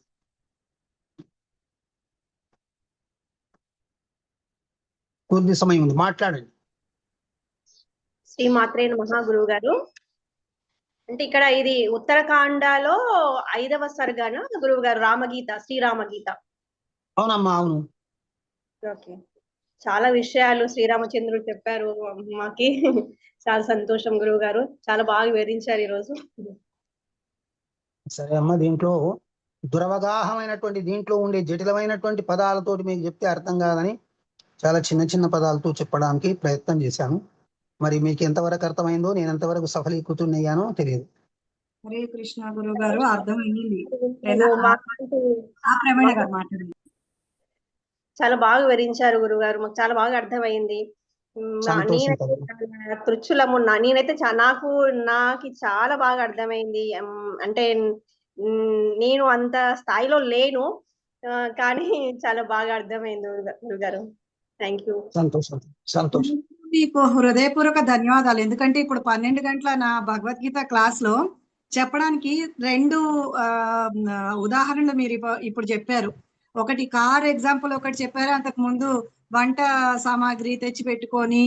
కొద్ది సమయం ఉంది, మాట్లాడండి. శ్రీ మాత్రే నమః. గురువు గారు, అంటే ఇక్కడ ఇది ఉత్తరకాండలో 5వ సర్గన గురువు గారు? రామగీత, శ్రీరామగీత. అవునమ్మా, అవును. ఓకే, చాలా విషయాలు శ్రీరామచంద్రుడు చెప్పారు మాకి. చాలా సంతోషం గురువు గారు, చాలా బాగా వివరించారు ఈరోజు. సరే అమ్మ, దీంట్లో దురవగాహమైనటువంటి దీంట్లో ఉండే జటిలమైనటువంటి పదాలతోటి మీకు చెప్తే అర్థం కాదని చాలా చిన్న చిన్న పదాలతో చెప్పడానికి ప్రయత్నం చేశాను. మరి మీకు ఎంతవరకు అర్థమైందో, నేను ఎంతవరకు సఫలీకృతున్నయ్యానో తెలియదు. హరే కృష్ణ గురువు గారు, అర్థమైంది. చాలా బాగా వివరించారు గురువు గారు, మాకు చాలా బాగా అర్థమైంది. తృచ్చులము నేనైతే నాకు చాలా బాగా అర్థమైంది. అంటే నేను అంత స్థాయిలో లేను, కానీ చాలా బాగా అర్థమైంది గురుగారు. Thank you. సంతోషం, సంతోషం. మీకు హృదయపూర్వక ధన్యవాదాలు. ఎందుకంటే ఇప్పుడు 12 గంటల నా భగవద్గీత క్లాస్ లో చెప్పడానికి 2 ఉదాహరణలు మీరు ఇప్పుడు చెప్పారు. ఒకటి కార్ ఎగ్జాంపుల్ ఒకటి చెప్పారు, అంతకు ముందు వంట సామాగ్రి తెచ్చి పెట్టుకొని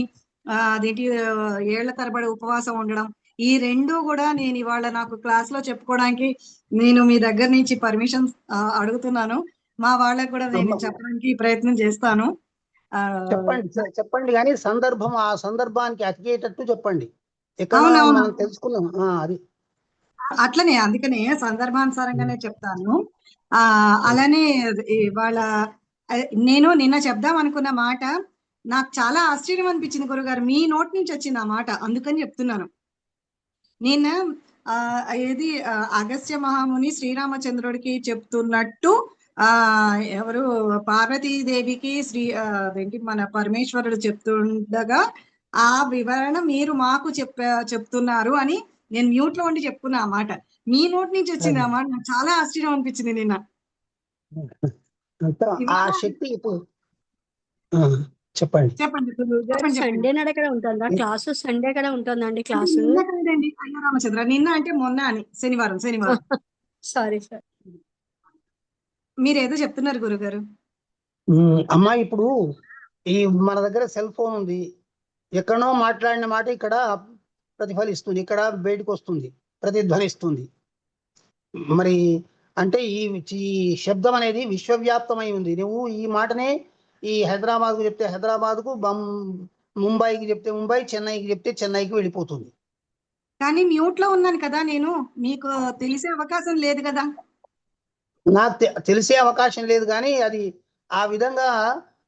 అదేంటి ఏళ్ల తరబడి ఉపవాసం ఉండడం. ఈ 2 కూడా నేను ఇవాళ నాకు క్లాస్ లో చెప్పుకోవడానికి నేను మీ దగ్గర నుంచి పర్మిషన్ అడుగుతున్నాను. మా వాళ్ళకు కూడా నేను చెప్పడానికి ప్రయత్నం చేస్తాను. చెప్పండి కానీ ఆ సందర్భానికి అతికేటట్టు చెప్పండి. మనం తెలుసుకున్నాం అది అట్లనే, అందుకనే సందర్భానుసారంగానే చెప్తాను. అలానే వాళ్ళ నేను నిన్న చెప్దాం అనుకున్న మాట నాకు చాలా ఆశ్చర్యం అనిపించింది గురుగారు, మీ నోటి నుంచి వచ్చింది ఆ మాట, అందుకని చెప్తున్నాను. నిన్న ఏది అగస్త్య మహాముని శ్రీరామచంద్రుడికి చెప్తున్నట్టు ఎవరు పార్వతీదేవికి అదేంటి మన పరమేశ్వరుడు చెప్తుండగా ఆ వివరణ మీరు మాకు చెప్తున్నారు అని నేను మ్యూట్ లో ఉండి చెప్పుకున్నా ఆ మాట. మీ నోటి నుంచి వచ్చింది ఆ మాట. నాకు చాలా ఆశ్చర్యం అనిపించింది నిన్న. అంతా ఆ ఇవాళ శక్తి ఇప్పుడు చెప్పండి. చెప్పండి గురువు గారు, చెప్పండి. సండే నాడు కూడా ఉంటుందా క్లాసు? సండే కూడా ఉంటుందండి అది క్లాసు? నిన్న కాదండి అయ్యో రామచంద్ర, నిన్న అంటే మొన్న అని, శనివారం. సారీ. మీరేదో చెప్తున్నారు గురుగారు. అమ్మా ఇప్పుడు ఈ మన దగ్గర సెల్ ఫోన్ ఉంది, ఎక్కడో మాట్లాడిన మాట ఇక్కడ ప్రతిఫలిస్తుంది, ఇక్కడ బయటకు వస్తుంది, ప్రతిధ్వనిస్తుంది. మరి అంటే ఈ శబ్దం అనేది విశ్వవ్యాప్తమై ఉంది. నువ్వు ఈ మాటనే ఈ హైదరాబాద్కు చెప్తే హైదరాబాద్కు, ముంబైకి చెప్తే ముంబై, చెన్నైకి చెప్తే చెన్నైకి వెళ్ళిపోతుంది. కానీ మ్యూట్ లో ఉన్నాను కదా నేను, మీకు తెలిసే అవకాశం లేదు కదా. నాకు తెలిసే అవకాశం లేదు, కానీ అది ఆ విధంగా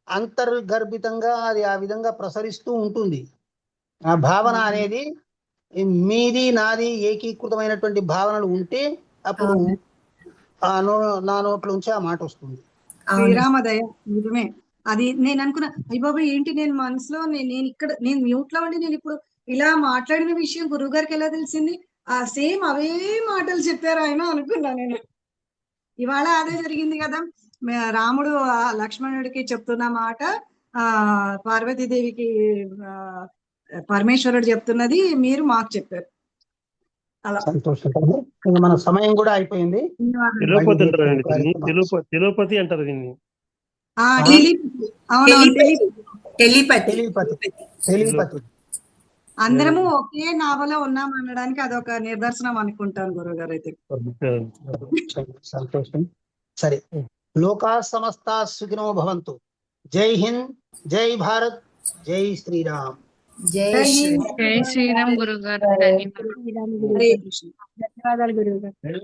అంతర్గర్భితంగా అది ఆ విధంగా ప్రసరిస్తూ ఉంటుంది. ఆ భావన అనేది మీది నాది ఏకీకృతమైనటువంటి భావనలు ఉంటే అప్పుడు నా నోట్లోంచి ఆ మాట వస్తుంది. శ్రీరామదయ, నిజమే. అది నేను అనుకున్నా, అయ్య బాబా ఏంటి నేను మనసులో నేను మ్యూట్ లో ఉండి నేను ఇప్పుడు ఇలా మాట్లాడిన విషయం గురువు గారికి ఎలా తెలిసింది? ఆ సేమ్ అవే మాటలు చెప్పారు ఆయన అనుకున్నా నేను. ఇవాళ అదే జరిగింది కదా. రాముడు లక్ష్మణుడికి చెప్తున్న మాట పార్వతీదేవికి పరమేశ్వరుడు చెప్తున్నది మీరు మాకు చెప్పారు. అలా సంతోషం. మన సమయం కూడా అయిపోయింది. టెలిపతి అంటారు దీన్ని. టెలిపతి. అందరము ఒకే నావలో ఉన్నాం అనడానికి అదొక నిదర్శనం అనుకుంటాను గురువు గారు. అయితే సంతోషం. సరే, లోకా సమస్తా సుఖినో భవంతు. జై హింద్, జై భారత్, జై శ్రీరామ్. జై శ్రీరామ్ ధన్యవాదాలు గురువు గారు.